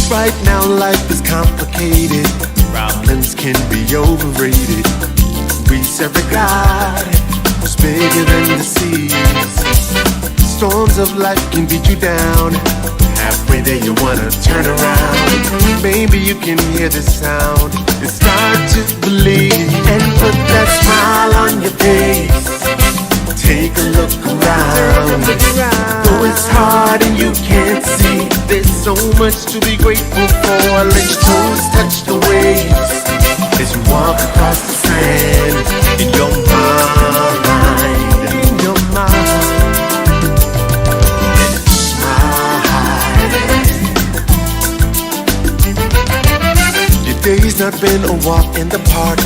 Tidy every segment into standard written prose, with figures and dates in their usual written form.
Right now life is complicated. Problems can be overrated. We serve a God who's bigger than the seas. Storms of life can beat you down. Halfway there you wanna turn around. Maybe you can hear the sound and start to believe, and put that smile on your face. Take a look around. Though it's hard and you can't see, there's so much to be grateful for. Let your toes touch the waves as you walk across the sand. In your mind, in your mind, smile. Your day's not been a walk in the park,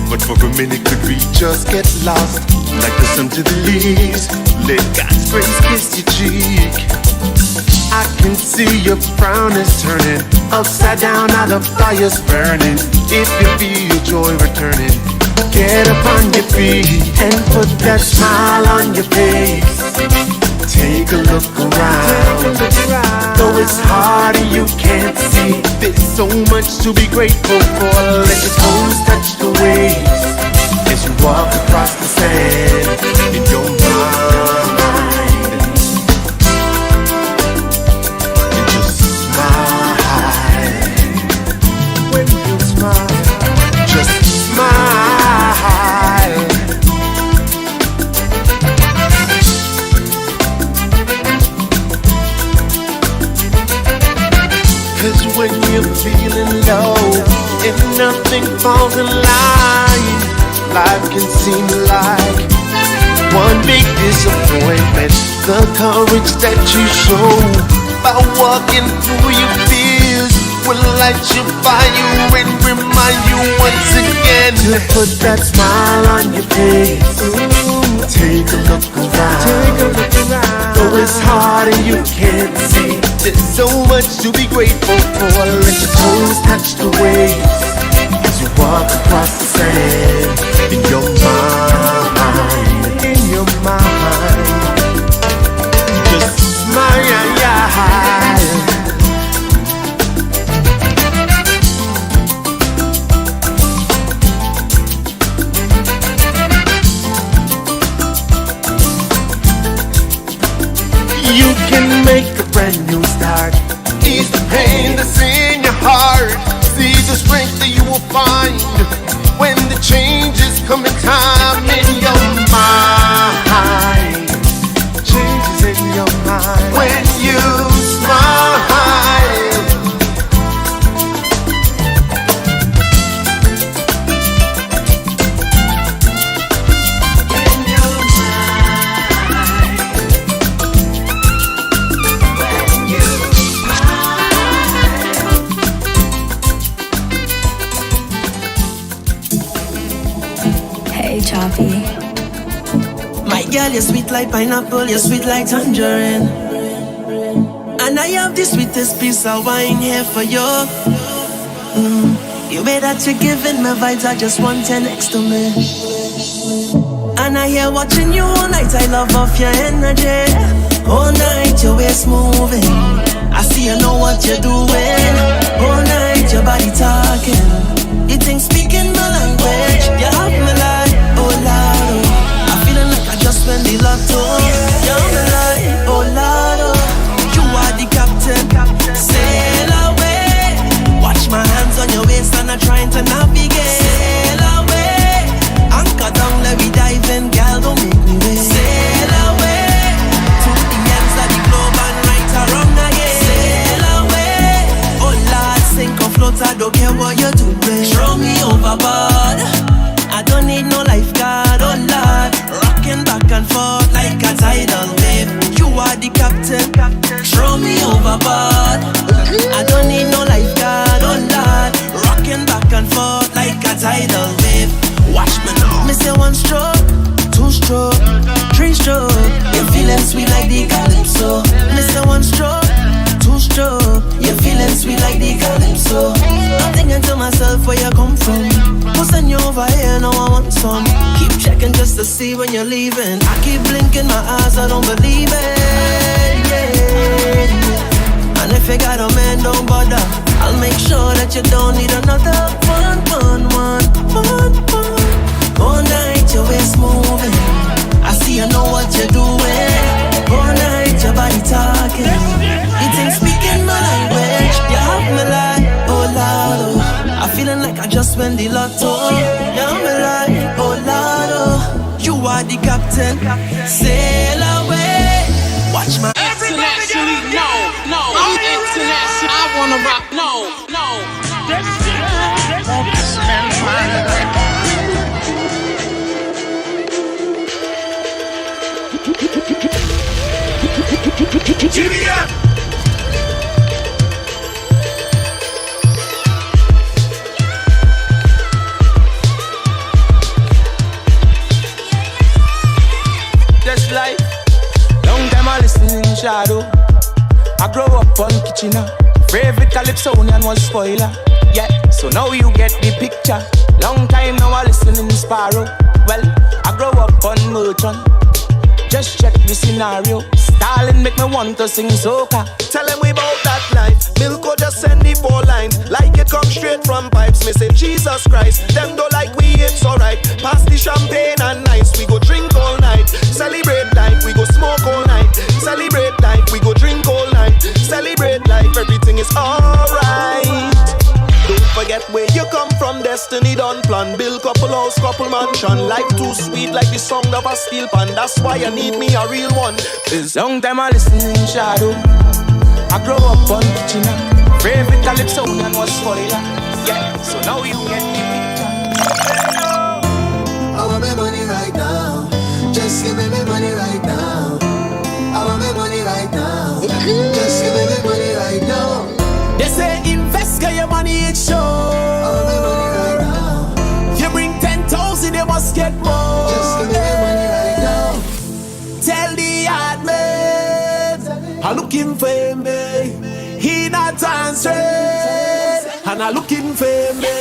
but for a minute could we just get lost? Like the sun to the leaves, let God's grace kiss your cheek. I can see your frown is turning upside down, now the fire's burning. If you feel joy returning, get up on your feet and put that smile on your face. Take a look around. Though it's hard and you can't see, there's so much to be grateful for. Let your toes touch the waves as you walk across the sand. In your mind, and just smile. When you smile, just smile. 'Cause when you're feeling low and nothing falls in line, life can seem like one big disappointment. The courage that you show by walking through your fears will light your fire and remind you once again to put that smile on your face. Take a look around. Though it's hard and you can't see, there's so much to be grateful for. Let your toes touch the waves as you walk across the sand. In your mind, in your mind, just smile. You can make a brand new start. Ease the pain that's in your heart. See the strength that you will find when the changes come in time. In your mind, changes in your mind. When you smile, my girl, you're sweet like pineapple, you're sweet like tangerine. And I have the sweetest piece of wine here for you. You way that you're giving me vibes, I just want you next to me. And I hear watching you all night, I love off your energy. All night your waist moving, I see you know what you're doing. All night your body talking, you think speaking my language. You have me like, oh the lotto. You're my life, oh Lord, oh. You are the captain, sail away. Watch my hands on your waist and I'm trying to navigate. Sail away, anchor down, let me dive in, girl, don't make me wait. Sail away, to the ends of the globe and right around again. Sail away, oh Lord, sink or float, I don't care what you're doing. Throw me overboard, I don't need no lifeguard, oh Lord. Rocking back and forth like a tidal wave. You are the captain, throw me overboard. I don't need no lifeguard, oh Lord. Rocking back and forth like a tidal wave. Watch me now. Me say one stroke, two stroke, three stroke. You're feeling sweet like the calypso. Me say one stroke, two stroke. You're feeling sweet like the calypso. I'm thinking to myself where you come from. Who's send you over here, now I want some. Keep checking just to see when you're leaving. I keep blinking my eyes, I don't believe it, yeah. And if you got a man, don't bother. I'll make sure that you don't need another. One. All night your waist moving, I see you know what you're doing. All night your body talking, it ain't speaking my language. You have me like, oh Lord, oh. I'm feeling like I just won the lotto. You have me like, oh Lord, oh. You are the captain, sail away. Watch my internationally, no, international. I wanna rock, no. Just like long time I listen in shadow. I grow up on Kitchener. Favorite Calypsonian was spoiler. Yeah, so now you get the picture. Long time now I listen in Sparrow. Well, I grow up on Merchant. Just check the scenario. Stalin make me want to sing Soca. Tell them we about that life. Milko just send the 4 lines. Like it come straight from pipes. Me say Jesus Christ. Them don't like we, it's alright. Pass the champagne and nice. We go drink all night. Celebrate life, we go smoke all night. Celebrate life, we go drink all night. Celebrate life, everything is alright. Don't forget where you come from, destiny done plan. Build couple house, couple mansion. Life too sweet like the sound of a steel pan. That's why I need me a real one. It's long time I listen in shadow. I grow up on Kitchener. Favorite Calypsonian was spoiler. Yeah, so now you get the picture. I want my money right now. Just give me my money right now. I want my money right now. Just give me my money right now. They say invest, get your money, it show. I want my money right now. You bring 10,000, you must get more. Just give me my money right now. Tell the hard man, I'm looking for me. He not answering, and I'm looking for me.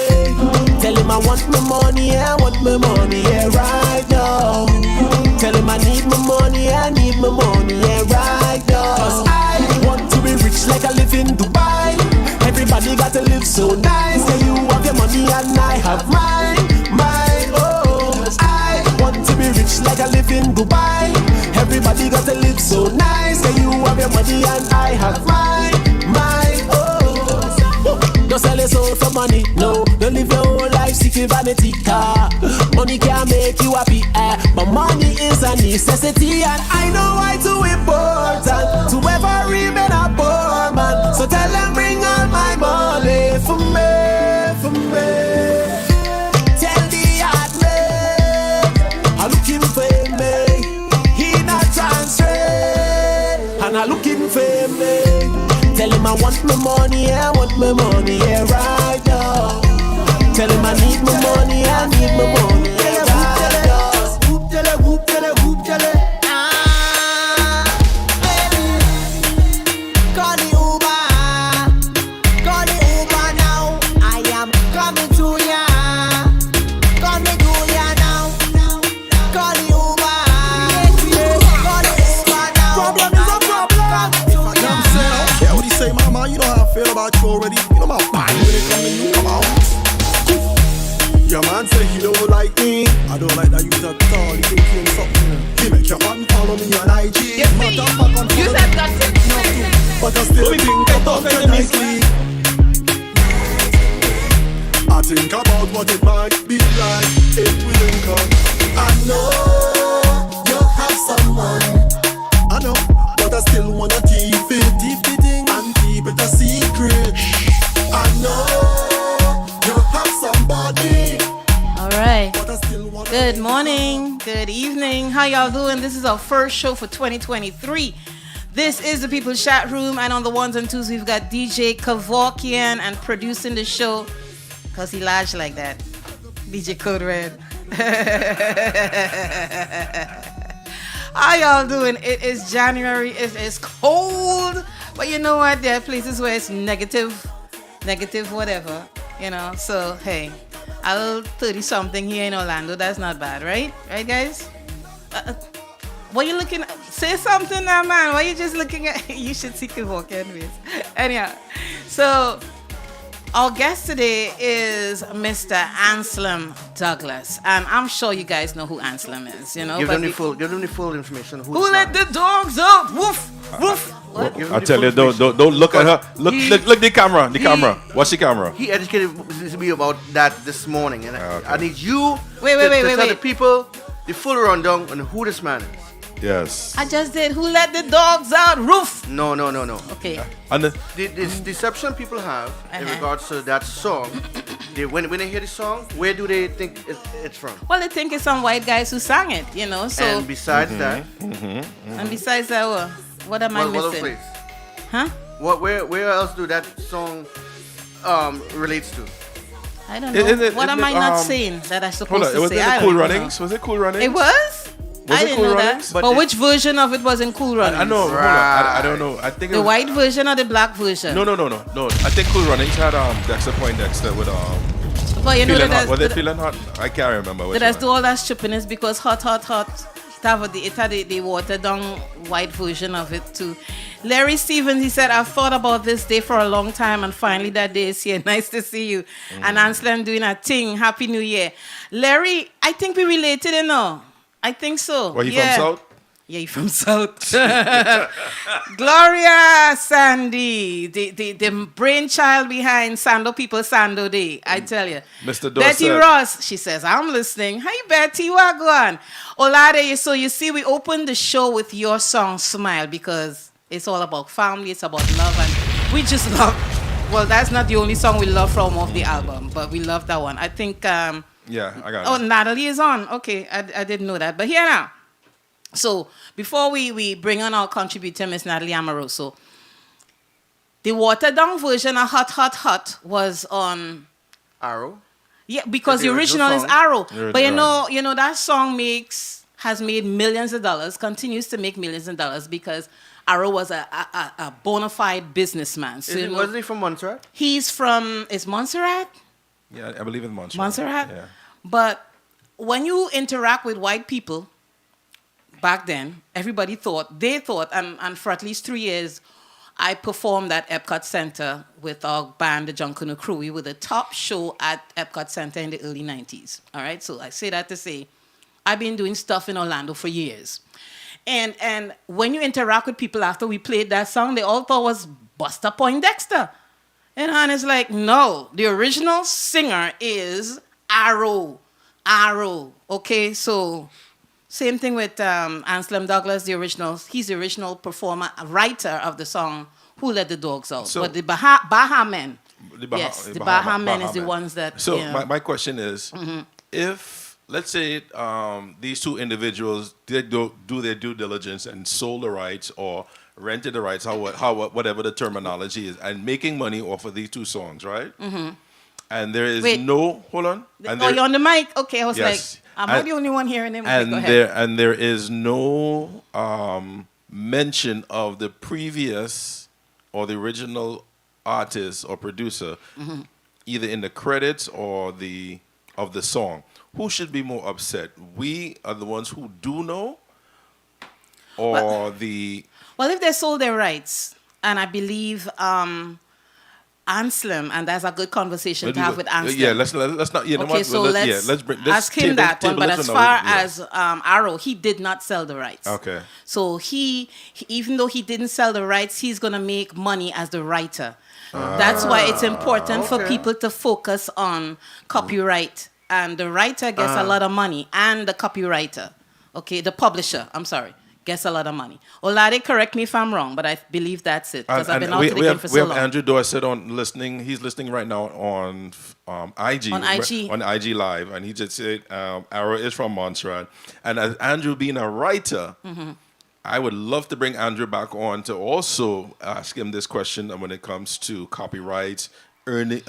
Tell him I want my money, I want my money, yeah, right now. Tell him I need my money, I need my money, yeah, right now. Cause I want to be rich like I live in Dubai. Everybody got to live so nice. Yeah, you have your money and I have mine. Oh, I want to be rich like I live in Dubai. Everybody got to live so nice. Yeah, you have your money and I have mine. Don't sell your soul for money, no. Don't live your whole life seeking vanity car. Money can't make you happy, but money is a necessity. And I know why too important to ever remain a poor man. So tell them bring all my money for me. Tell the hard man I'm looking for me. He not transferred, and I'm looking for me. Tell him I want my money, I want my money, yeah, right now. Tell him I need my money, I need my money, yeah, right now. Whoop, tell it, whoop, tell it, whoop, tell it. Baby, call the Uber now. I am coming to ya. Call me to ya now. Call the Uber. Call the Uber now. Problem is a problem. Yeah, what do you say, mama? You know how I feel about you already. You know my body when it come to you. Come on. Your man say he don't like me. I don't like that you at all. You think you're something. He make your man follow me on IG. You said that's it. But I still think about you nicely. I think about what it might be like if we link up. I know you have someone. I know, but I still wanna keep it and keep it a secret. I know you have somebody. All right. But I still wanna Good morning. Good evening. How y'all doing? This is our first show for 2023. This is the People's Chat Room, and on the ones and twos, we've got DJ Kevorkian and producing the show, because he large like that, DJ Code Red. How y'all doing? It is January. It is cold, but you know what? There are places where it's negative whatever, you know. So, hey, a little 30-something here in Orlando, that's not bad, right? Right, guys? What you looking at? Say something now, man. Why you just looking at? You should see Kevork anyways. Anyhow, so our guest today is Mr. Anselm Douglas, and I'm sure you guys know who Anselm is. You know, Give them the full information. Who let the dogs out? Woof, woof. What? I tell you, don't look at her. Look the camera. The camera. Watch the camera. He educated me about that this morning, and Okay. I need you Wait, to tell the people the full rundown on who this man is. Yes. I just did. Who let the dogs out? Roof. No. Okay. And The deception people have in Uh-huh. regards to that song, when they hear the song, where do they think it's from? Well, they think it's some white guys who sang it, you know. So, And besides that, and besides that, what am I what other missing? place? Huh? Where else do that song relates to? I don't know. Isn't What it, am I not saying that I'm hold supposed on. to Was say? it I the Cool don't know. Runnings? Was it Cool Runnings? It was? Was I it didn't Cool know Runnings? that. But But which version of it was in Cool Runnings? I know. Hold on. I don't know. I think it The was, white version or the black version? No. I think Cool Runnings had Dexter Poindexter with But you know Feeling that Hot. Was it Feeling Hot? I can't remember. Which Let us one. do all that stupidness because hot. It had the watered down white version of it too. Larry Stevens, he said, I've thought about this day for a long time and finally that day is here. Nice to see you. And Anselm doing a thing. Happy New Year. Larry, I think we related, you know. I think so. Were you from South? Yeah, you from South. Gloria Sandy, the brainchild behind Sando People Sando Day, I tell you. Mr. Dorset. Betty Ross, she says, I'm listening. Hey, Betty, what going on? Olade, so you see, we opened the show with your song, Smile, because it's all about family, it's about love, and we just love, well, that's not the only song we love from off the album, but we love that one. I think, Yeah, I got oh, it. Natalie is on. Okay, I didn't know that. But here now. So before we bring on our contributor, Miss Natalie Amoroso, the watered down version of Hot was on Arrow. yeah, because The the original original is song. Arrow. But you know that song has made millions of dollars, continues to make millions of dollars because Arrow was a bona fide businessman. So, Wasn't he from Montserrat? he's from Montserrat? Yeah, I believe in Montserrat. Montserrat? Yeah. But when you interact with white people, back then, everybody thought, and for at least 3 years, I performed at Epcot Center with our band, the Junkanoo Crew. We were the top show at Epcot Center in the early 90s. All right, so I say that to say, I've been doing stuff in Orlando for years. And when you interact with people after we played that song, they all thought it was Buster Poindexter. And it's like, no, the original singer is Arrow. Okay, so same thing with Anselm Douglas, he's the original performer, writer of the song Who Let the Dogs Out. So- But the Baha Men, The Baha Men is the ones that, So you know, my question is, if let's say these two individuals did do their due diligence and sold the rights or rented the rights, whatever the terminology is, and making money off of these two songs, right? And there is Wait. hold on. And oh, you're on the mic? Okay, I was Yes. like, am I the only one hearing him? Okay, and go ahead. there is no mention of the previous or the original artist or producer, either in the credits or of the song. Who should be more upset? We are the ones who do know, or the Well, if they sold their rights, and I believe ANSLEM, and that's a good conversation to have with ANSLEM. Yeah, let's not. Yeah, Okay, so let's ask him that one. But as far as Arrow, he did not sell the rights. Okay. So he even though he didn't sell the rights, he's gonna make money as the writer. That's why it's important for people to focus on copyright, and the writer gets a lot of money, and the copywriter, okay, the publisher. I'm sorry. Gets a lot of money. Olade, correct me if I'm wrong, but I believe that's it. Because I've been out of the game for so long. We have Andrew Dorset on listening. He's listening right now on IG. On IG. On IG Live. And he just said, Arrow is from Montserrat. And as Andrew being a writer, I would love to bring Andrew back on to also ask him this question when it comes to copyright, owning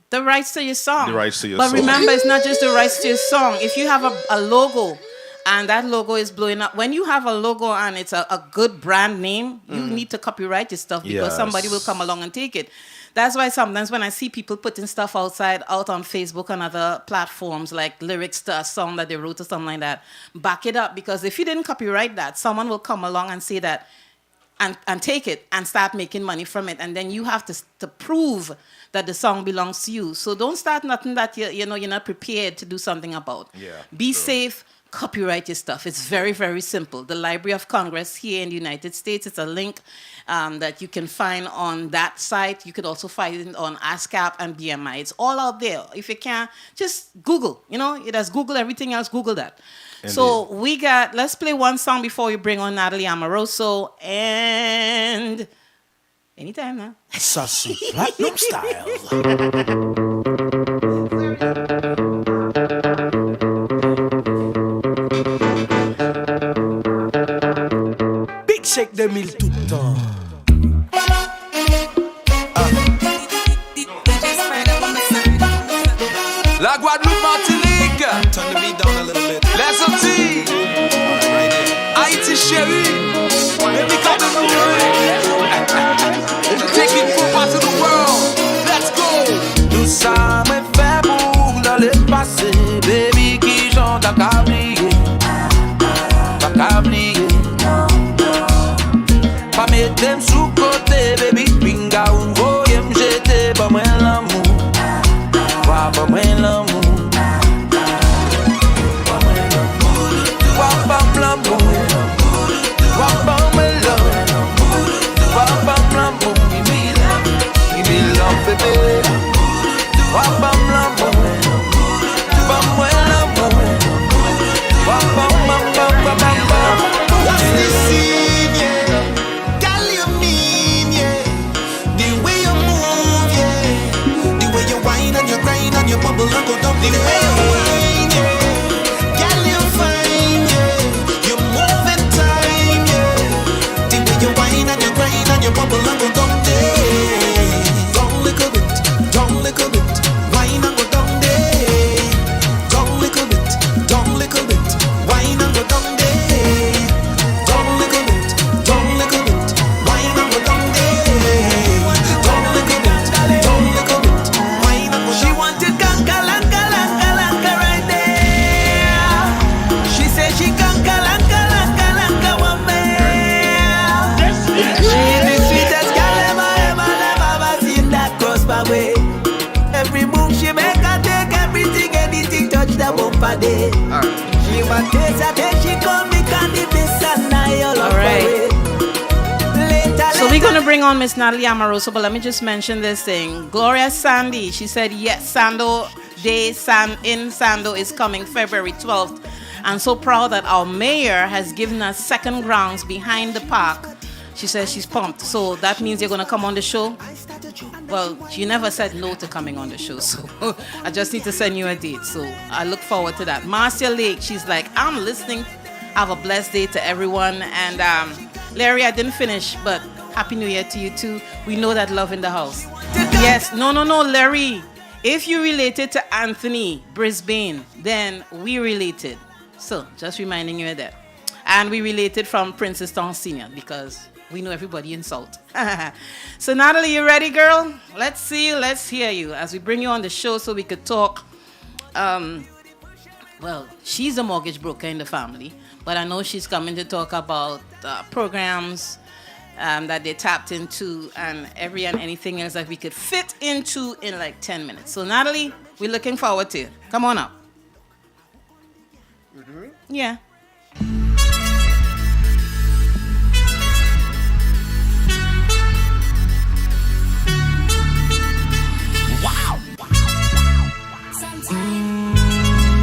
the rights to your song. The rights to your song. But remember, it's not just the rights to your song. If you have a logo, and that logo is blowing up. When you have a logo and it's a good brand name, you need to copyright your stuff because somebody will come along and take it. That's why sometimes when I see people putting stuff out on Facebook and other platforms, like lyrics to a song that they wrote or something like that, back it up. Because if you didn't copyright that, someone will come along and say that and take it and start making money from it. And then you have to prove that the song belongs to you. So don't start nothing that you're not prepared to do something about. Yeah, Be safe. Copyright your stuff. It's very, very simple. The Library of Congress here in the United States, it's a link that you can find on that site. You could also find it on ASCAP and BMI. It's all out there. If you can't, just Google. It has Google everything else. Google that. Indeed. So let's play one song before we bring on Natalie Amoroso. And anytime now. Sassy Platinum style. Shake 2000 tout le temps. La Guadeloupe, Martinique. Turn the beat down a little bit. Les sorties. Haïti chérie. Baby, come to the world. Take it from part of the world. Let's go. Tout ça me fait pour dans le passé. Baby, qui chante à cablier. À cablier. Pas mettre sous côté, baby, pinga ou voye m'jeter, pas moi l'amour, pas moi l'amour, pas moi l'amour, pas moi l'amour, give me love, baby, pas moi l'amour, What's this scene, yeah? Girl, you mean, yeah? The way you move, yeah. The way you whine and you grind and you bubble and go down. The way you whine, yeah. Girl, you fine, yeah. You move in time, yeah. The way you whine and you grind and you bubble and go down there. Down little bit, whine and go down there. Down little bit, whine and go down there. Every move she make, I take everything, anything touch the bumper day. She want this, I take she come, me candy miss and I all right. So we're going to bring on Miss Natalie Amoroso, but let me just mention this thing. Gloria Sandy, she said, yes, Sando Day in Sando is coming February 12th. I'm so proud that our mayor has given us second grounds behind the park. She says she's pumped. So that means you're going to come on the show? Well, you never said no to coming on the show, so I just need to send you a date. So I look forward to that. Marcia Lake, she's like, I'm listening. Have a blessed day to everyone. And Larry, I didn't finish, but Happy New Year to you too. We know that love in the house. Yes, no, Larry. If you related to Anthony Brisbane, then we related. So just reminding you of that. And we related from Princess Town Senior because we know everybody in Salt. So Natalie, you ready, girl? Let's see you, let's hear you as we bring you on the show so we could talk. Well, she's a mortgage broker in the family, but I know she's coming to talk about programs that they tapped into, and every and anything else that we could fit into in like 10 minutes. So Natalie, we're looking forward to it. Come on up. Yeah.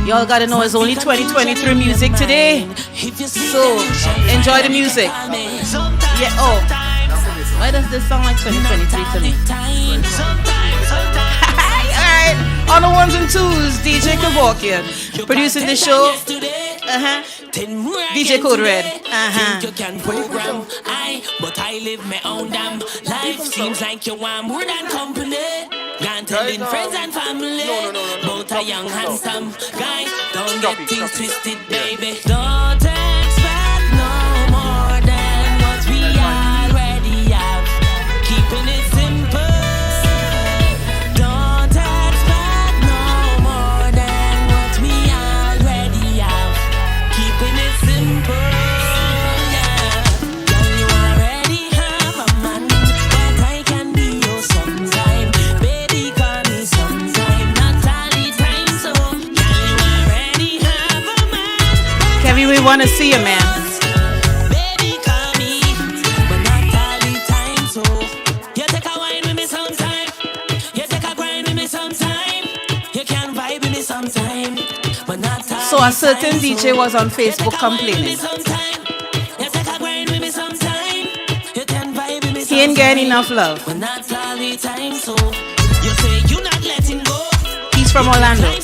Y'all gotta know it's only 2023 music today. So enjoy the music. Yeah, oh. Why does this sound like 2023 to me? Alright. On the ones and twos, DJ Kavokia. Producing the show. DJ Code Red. Think you can program, but I live my own damn life. Seems like you want more than company. Gone telling friends and family about a young handsome guy. Don't get things twisted, baby. Don't expect no more than what we already have. Keeping it simple. Don't expect no more than what we already have. Keeping it simple. We want to see you, man. Baby, call me, but not all the time. So you take a wine with me sometime. You take a grind with me sometime. You can vibe with me sometime, but not all. So a certain DJ was on Facebook complaining. He ain't getting enough love. But not all the time. So you say you not letting go. He's from Orlando.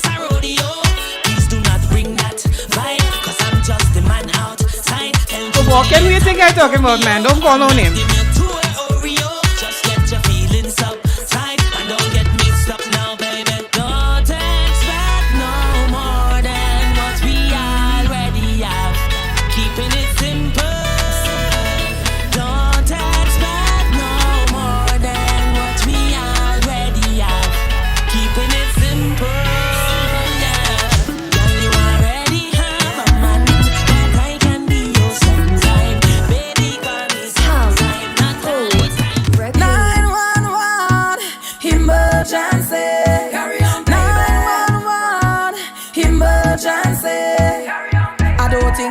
What you think I'm talking about, man? Don't call no name. Just get your feelings up tight and don't get mixed up now, baby. Don't expect no more than what we already have. Keeping it simple. Don't expect no more than what we already have. Keeping it simple.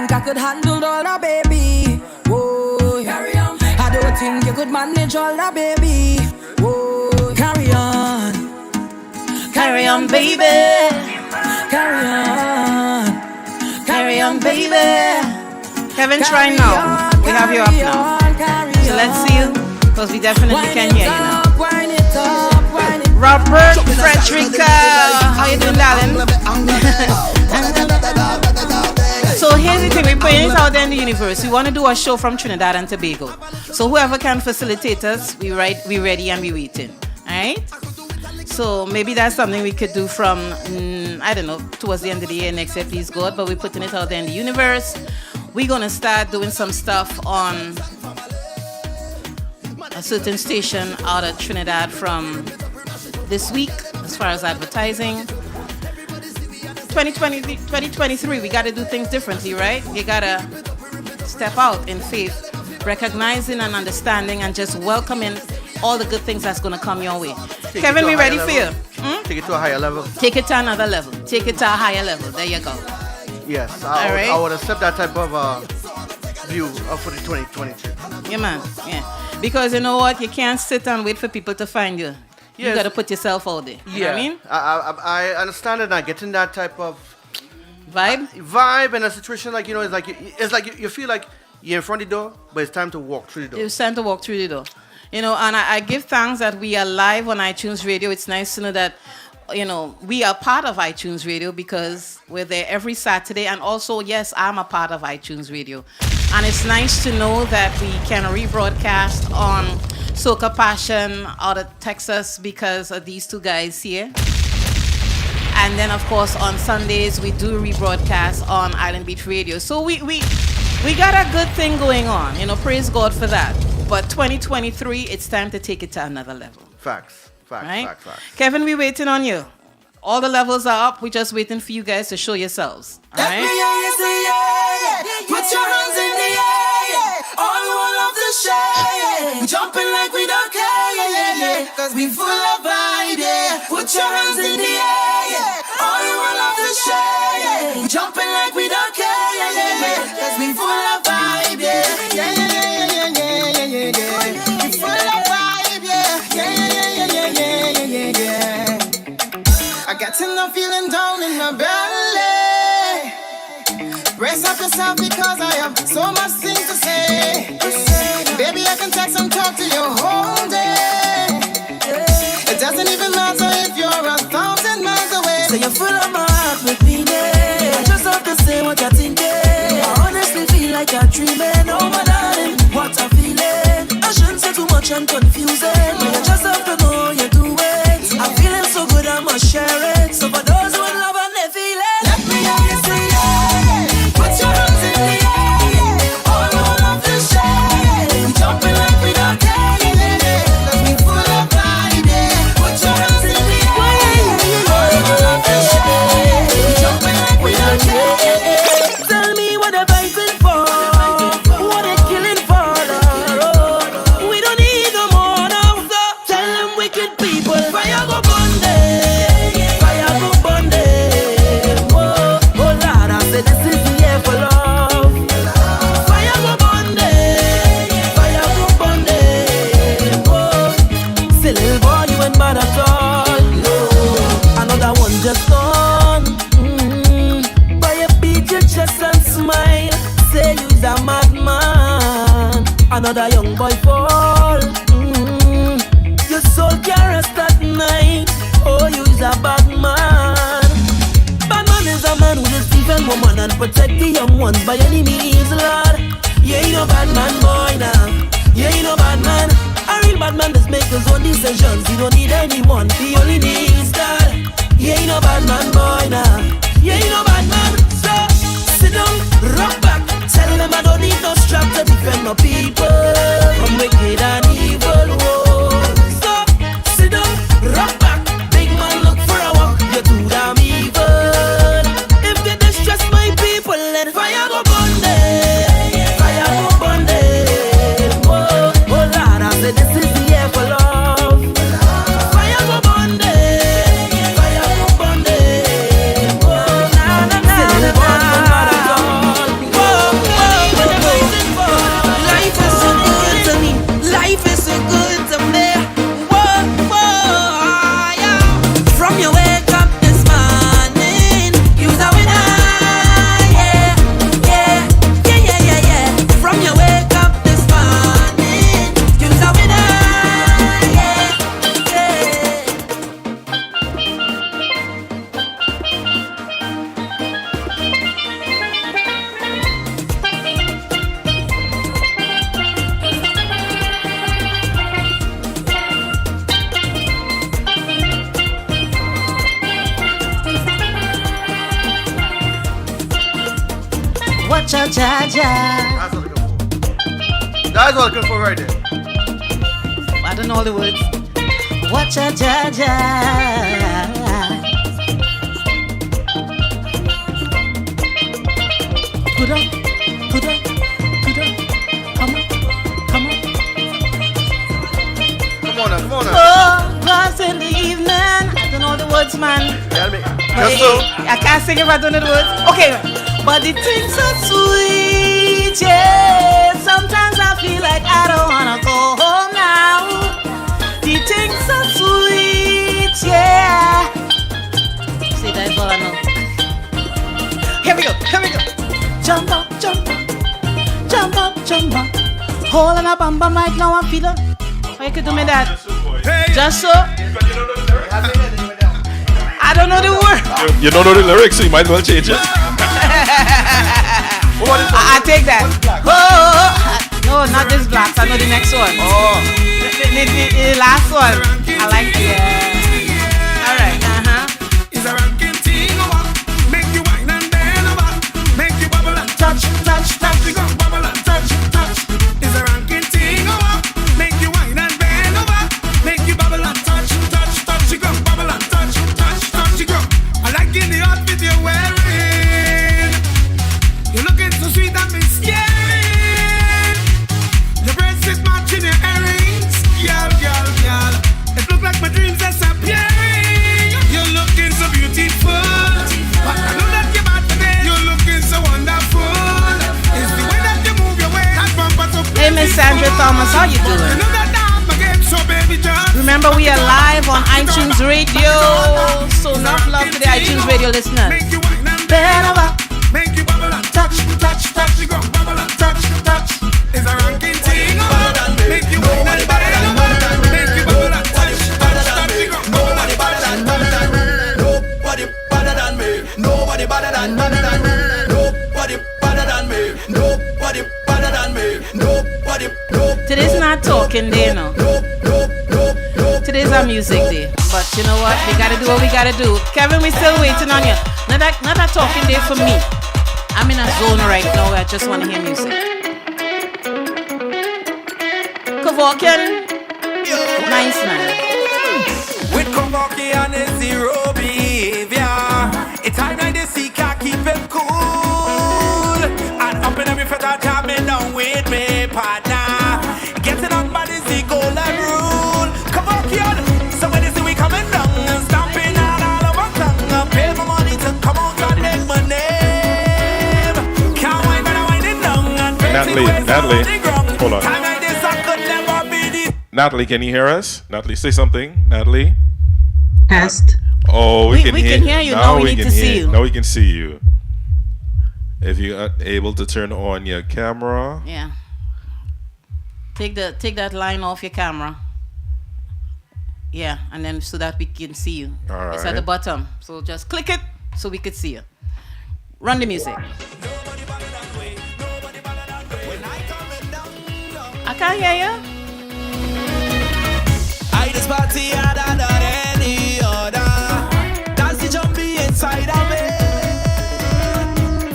I could handle all that, baby. Whoa. Carry on, baby. I don't think you could manage all that, baby. Whoa. Carry on. Carry on, baby. Carry on. Carry on, baby. Kevin, try now. We have you up now. So let's see you, because we definitely can hear you now. Robert Frederica. How you doing, darling? So here's the thing, we're putting it out there in the universe. We want to do a show from Trinidad and Tobago. So whoever can facilitate us, we ready and we waiting. Alright? So maybe that's something we could do from, I don't know, towards the end of the year next year, please God. But we're putting it out there in the universe. We're going to start doing some stuff on a certain station out of Trinidad from this week as far as advertising. 2023, we got to do things differently, right? You got to step out in faith, recognizing and understanding and just welcoming all the good things that's going to come your way. Kevin, we ready for you? Take it to a higher level. Take it to another level. Take it to a higher level. There you go. Yes, I would accept that type of view for the 2023. Yeah, man. Yeah. Because you know what? You can't sit and wait for people to find you. You got to put yourself out there. You know what I mean? I understand it. I'm getting that type of vibe in a situation like, it's like you feel like you're in front of the door, but it's time to walk through the door. It's time to walk through the door. And I give thanks that we are live on iTunes Radio. It's nice to know that, we are part of iTunes Radio because we're there every Saturday. And also, yes, I'm a part of iTunes Radio. And it's nice to know that we can rebroadcast on Soca Passion out of Texas because of these two guys here. And then, of course, on Sundays, we do rebroadcast on Island Beach Radio. So we got a good thing going on. Praise God for that. But 2023, it's time to take it to another level. Facts. Right? Facts. Kevin, we're waiting on you. All the levels are up. We're just waiting for you guys to show yourselves. All right? Put your hands in the air, all of the shade. We jumping like we don't care, yeah, yeah, yeah. Cause we full of vibe, yeah. Put your hands in the air, yeah. All you want love to share, yeah. We jumping like we don't care, yeah, yeah, yeah. Cause we full of vibe, yeah. Yeah, yeah, yeah, yeah, yeah, yeah, yeah, yeah. We full of vibe, yeah. Yeah, yeah, yeah, yeah, yeah, yeah, yeah, yeah. I got enough feeling down in my belly. Brace up yourself because I have so much things to say. Baby, I can text and talk to you all day. It doesn't even matter if you're 1,000 miles away. So you're full of my heart with me, I just have to say what you're thinking. I honestly feel like you're dreaming. Oh my darling, what I'm feeling. I shouldn't say too much and confuse it. But you just have to know you do it. I'm feeling so good, I must share it. So for those who in love and they feel it, let me hear you say yeah. Put your hands in the air. All you love to share. We jumping like we don't care. Cause we full of vibe. Put your hands in the air. All you love to share. We jumping like we don't care. Tell me what they're fighting for. What they're killing for. Lord. We don't need no more now. So tell them wicked people. Fire go bunde. Fire go bunde. Whoa, oh Lord, I say this is the year for love. Fire go bunde. Fire go bunde. Whoa, say little boy you ain't bad at all. No, another one just gone. Buy a beat your chest and smile. Say you's a madman. Another young boy fall. Your soul can't rest at night. Oh, you's a bad man. Bad man is a man who will deceive a woman and protect the young ones by any means, Lord. You ain't no bad man, boy, now. You ain't no bad man. A real bad man just make his own decisions. He don't need anyone, he only needs God. You ain't no bad man, boy, now. You ain't no bad man. So, sit down, rock back. Tell them I don't need no strap to defend my people from wicked and evil. Whoa. So, sit down, rock back. Big man, look for a walk. You're too damn evil. If they distress my people, let fire go bunde. Fire go bunde. Whoa, oh Lord, I say this is the year for love. Fire go bunde. Fire go bunde. Whoa, na na na na na. Whoa, life is so good to me. Life is so good to me. Whoa, whoa, yeah. From your wake up this morning, you's a winner. Yeah, yeah, yeah, yeah, yeah, yeah. From your wake up this morning, you's a winner. Yeah, yeah. Watch out, Jaja. That's what I'm looking for right there. I don't know all the words. Watch out, Jaja. Put up, put up, put up. Come on, come on. Come on now, come on now. Oh, class in the evening. I don't know the words, man. Tell me. But Just so. I can't sing if I don't know the words. Okay, but the things are sweet, yeah. Sometimes I feel like I don't wanna go home now. The things are sweet, yeah. See, that's all I know. Here we go, here we go. Jump up, jump up, jump up, jump up. Hold on a bum bum right now, I'm feeling. Oh, you could do me that. Just so. I don't know the word. You don't know the lyrics, so you might as well change it. I take that. Oh, no, not this blacks. I know the next one. Oh, the last one. I like it. Yeah. All right. It's a ranking thing, make you wine and bend over, make you bubble and touch, touch, touch. You go bubble and touch, touch. It's a ranking thing, make you wine and bend over, make you bubble and touch, touch, touch. You go bubble and touch, touch, touch. You go. I like in the outfit you're wearing. You're looking so sweet and me scaring. Your breasts is matching your earring. Sandra Thomas, how you doing? Remember, we are live on iTunes Radio. So enough love to the iTunes Radio listeners. Bend over, make you bubble and touch, touch, touch. You go bubble and touch, touch. Is a ranking thing. Make you nobody better than me. Make you bubble and touch, touch, touch. You go nobody better than me. Nobody better than me. Nobody better than me. Nobody better than me. Nobody better than me. Nobody. Today's not talking day, no. Today's our music day. But you know what? We gotta do what we gotta do. Kevin, we still waiting on you. Not that talking day for me. I'm in a zone right now where I just want to hear music. Kevorkian, nice man. With Kevorkian is zero behavior. It's time like the sea can keep him cool. And up in every feather jamming down with me partner. Getting on by the sea golden rule. Kevorkian, so when they see we coming down and stamping all over tongue, pay my money to come out and make my name. Can't wine when I wind it down and Natalie, hold on. Natalie, can you hear us? Natalie, say something. Natalie? Test. Oh, we can hear you. Now we need to see you. Now we can see you. If you are able to turn on your camera. Yeah. Take that line off your camera. Yeah, and then so that we can see you. All right. It's at the bottom. So just click it so we could see you. Run the music. I can't hear you. I just party harder than any other. Dance the jumpy inside of me.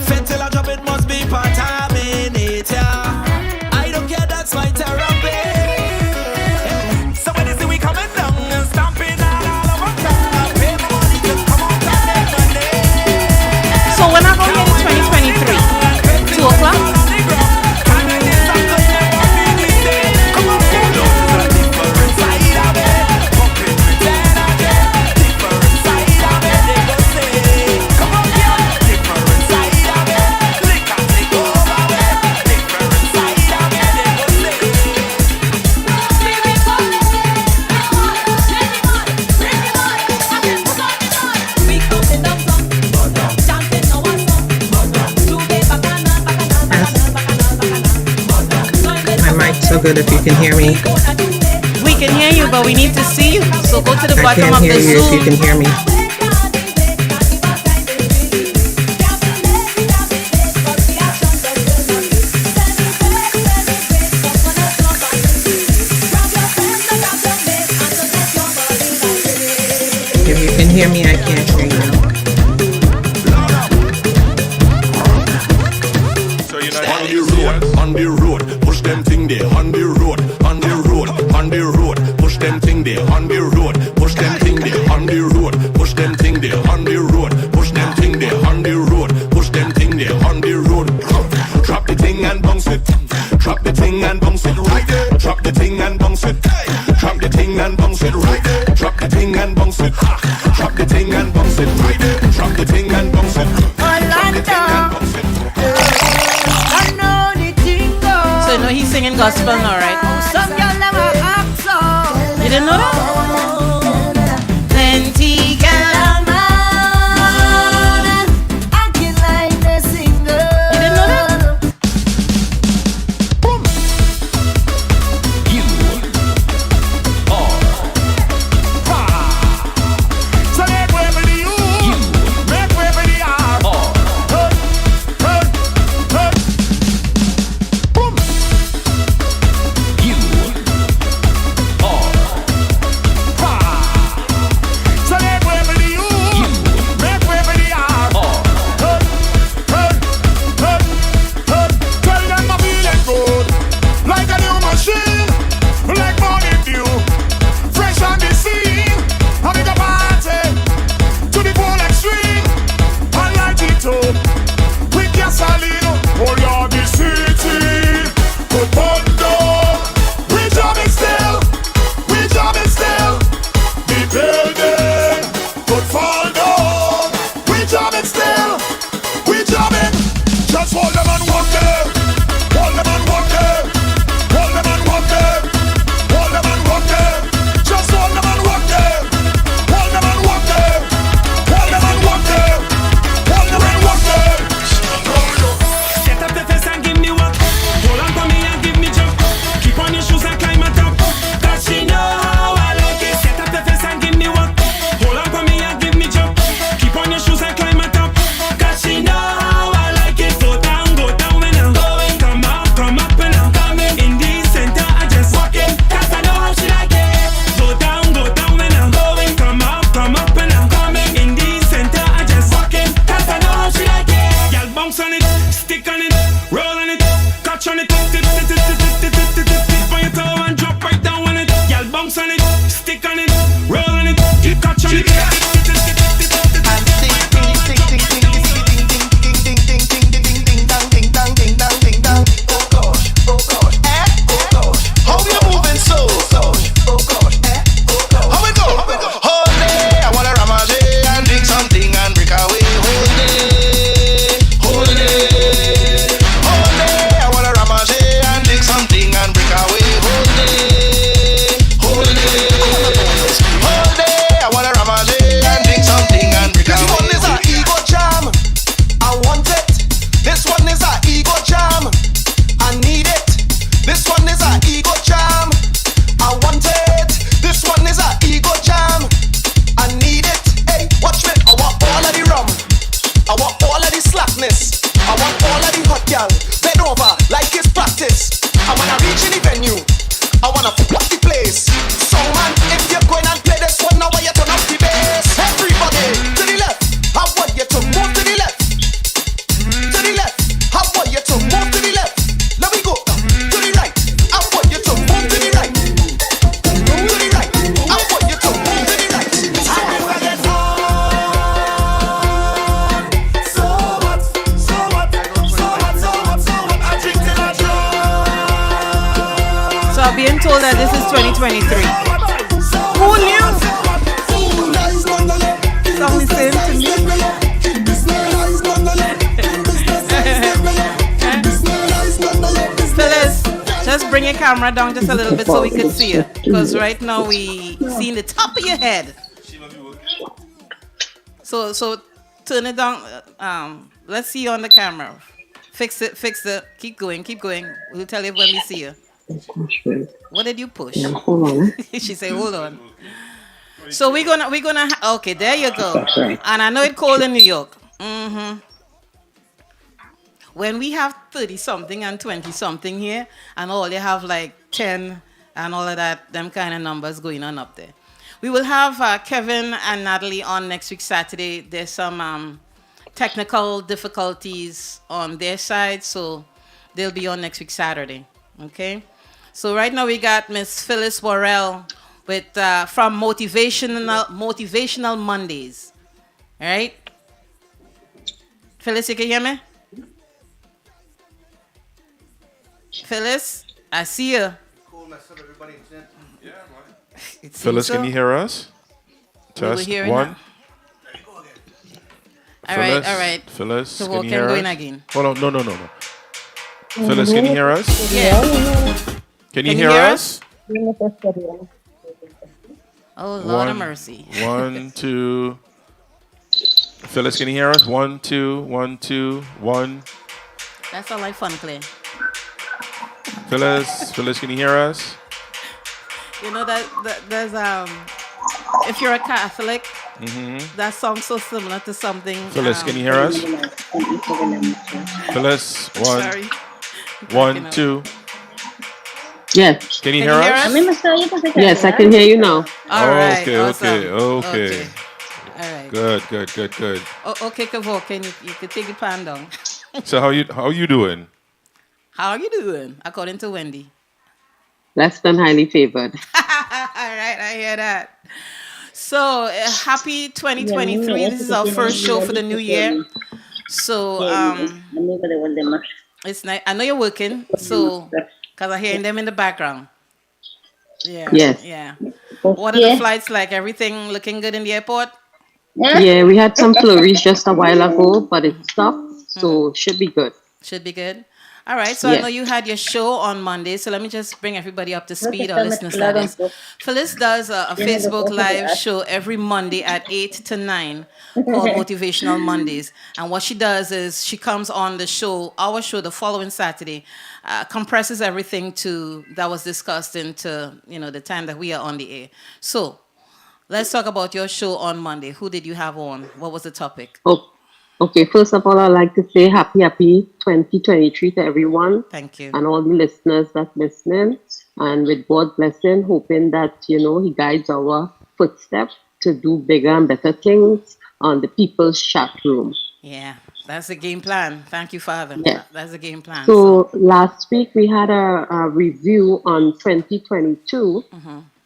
Fit till I drop it must be part of me nature. I don't care, that's my therapy. So when they see we coming down and stamping all over town, I pay my money to come out and make my name. So when I go here in 2023, 2 o'clock. So good if you can hear me. We can hear you, but we need to see you. So go to the bottom of the Zoom. I can't hear you if you can hear me. If you can hear me, I can't hear you. So you're not on the road, push them thing there, on the road, on the road, on the road, push them thing there, on the road, push them thing there, on the road, push them thing there, on the road, push them thing there, on the road, push them thing there, on the road. Drop the thing and bounce it, drop the thing and bounce it right there, drop the thing and bounce it, drop the thing and bounce it right there, drop the thing and bounce it, drop the thing and bounce it right there, drop the thing and bounce it. So you know he's singing gospel now, right? Some girl never act so. You didn't know that? Plenty girl man, acting like they're single. You didn't know that? Boom. You are so make way for the you. Make way for the R. Boom. You are So I'm being told that this is 2023. Who knew? Somebody saying to me. Phyllis, just bring your camera down just a little bit so we could see you. Because right now we see the top of your head. So turn it down. Let's see you on the camera. Fix it. Keep going. We'll tell you when we see you. What did you push? Hold on. She said, hold on. So we're gonna okay, there you go. And I know it's cold in New York. When we have 30 something and 20 something here, and all they have like 10 and all of that, them kind of numbers going on up there. We will have Kevin and Natalie on next week Saturday. There's some technical difficulties on their side, so they'll be on next week Saturday. Okay. So right now we got Miss Phyllis Worrell with from Motivational Mondays. All right. Phyllis, you can hear me? Phyllis, I see you. Phyllis, can you hear us? Test one. All right. Phyllis, so can you hear us? Again. Hold on, no. Phyllis, can you hear us? Yeah. Can you hear us? Oh, Lord of mercy. 1, 2. Phyllis, can you hear us? 1, 2, 1, 2, 1. That's all like fun, Clay. Phyllis, can you hear us? You know that there's if you're a Catholic, that song's so similar to something. Phyllis, can you hear us? Phyllis, 1, 1, 2. Yes. Can you hear us? Yes, I can hear you now. All right. Okay. All right. Good. Oh, okay, Kavo, you can take your pan down. So how you doing? How are you doing? According to Wendy. Less than highly favored. All right, I hear that. So happy 2023. This is our first show for the new year. So it's nice. I know you're working, so because I'm hearing them in the background. Yeah. Yes. Yeah. What are the flights like? Everything looking good in the airport? Yeah, we had some flurries just a while ago, but it stopped, so should be good. Should be good. All right, so I know you had your show on Monday, so let me just bring everybody up to speed, our listeners. Phyllis does a Facebook Live show every Monday at 8 to 9 called Motivational Mondays. And what she does is she comes on the show, our show, the following Saturday, compresses everything that was discussed into, the time that we are on the air. So let's talk about your show on Monday. Who did you have on? What was the topic? Okay, first of all, I'd like to say happy 2023 to everyone. Thank you. And all the listeners that's listening. And with God's blessing, hoping that, He guides our footsteps to do bigger and better things on the people's chat room. Yeah, that's the game plan. Thank you, Father. Yeah. That's the game plan. So last week we had a review on 2022.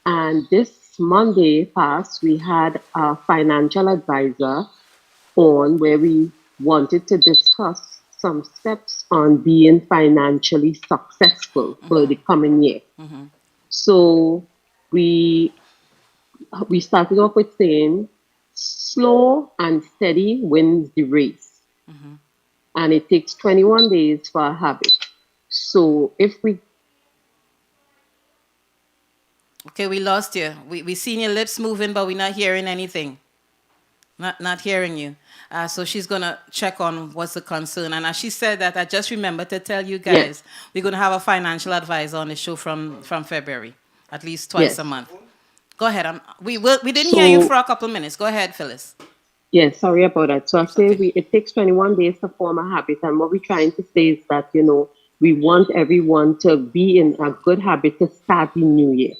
And this Monday past, we had a financial advisor on where we wanted to discuss some steps on being financially successful for the coming year. So we started off with saying slow and steady wins the race. And it takes 21 days for a habit. So if we... Okay, we lost you. We seen your lips moving, but we're not hearing anything. Not hearing you. So she's going to check on what's the concern. And as she said that, I just remember to tell you guys, we're going to have a financial advisor on the show from February, at least twice a month. Go ahead. We didn't hear you for a couple of minutes. Go ahead, Phyllis. Yes, sorry about that. So I say it takes 21 days to form a habit. And what we're trying to say is that, we want everyone to be in a good habit to start the new year.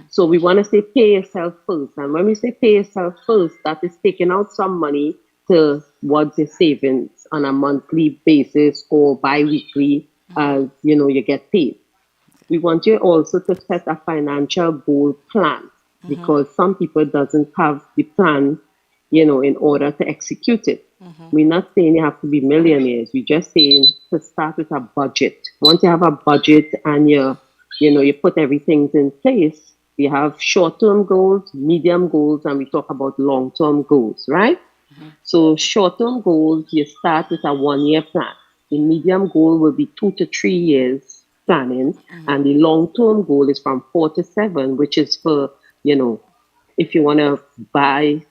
So we want to say pay yourself first. And when we say pay yourself first, that is taking out some money towards your savings on a monthly basis or bi-weekly as, you get paid. We want you also to set a financial goal plan because some people doesn't have the plan, in order to execute it. We're not saying you have to be millionaires. We're just saying to start with a budget. Once you have a budget and you're you put everything in place. We have short-term goals, medium goals, and we talk about long-term goals, right? So short-term goals, you start with a 1-year plan. The medium goal will be 2 to 3 years planning, and the long-term goal is from 4 to 7, which is for, if you want to buy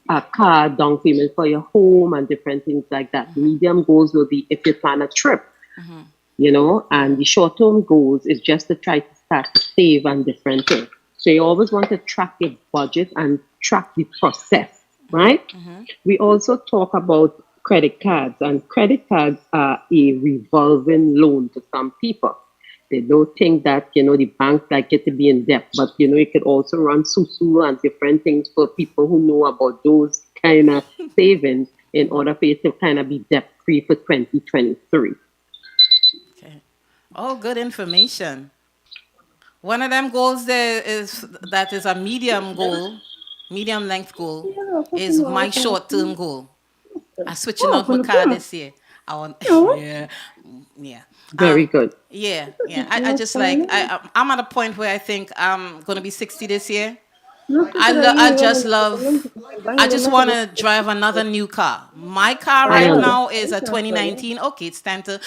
a car, down payment for your home and different things like that. Medium goals will be if you plan a trip, and the short-term goals is just to try to start to save and different things. So you always want to track your budget and track the process, right? We also talk about credit cards, and credit cards are a revolving loan to some people. They don't think that, the banks like it to be in debt, but, it could also run susu and different things for people who know about those kind of savings in order for you to kind of be debt-free for 2023. Okay. Oh, good information. One of them goals there is a medium goal, medium length goal, is my short-term goal. I'm switching out my car this year. I want, yeah. Very good. Yeah. I just like, I'm at a point where I think I'm going to be 60 this year. I just want to drive another new car. My car right now is a 2019. Okay, it's time to,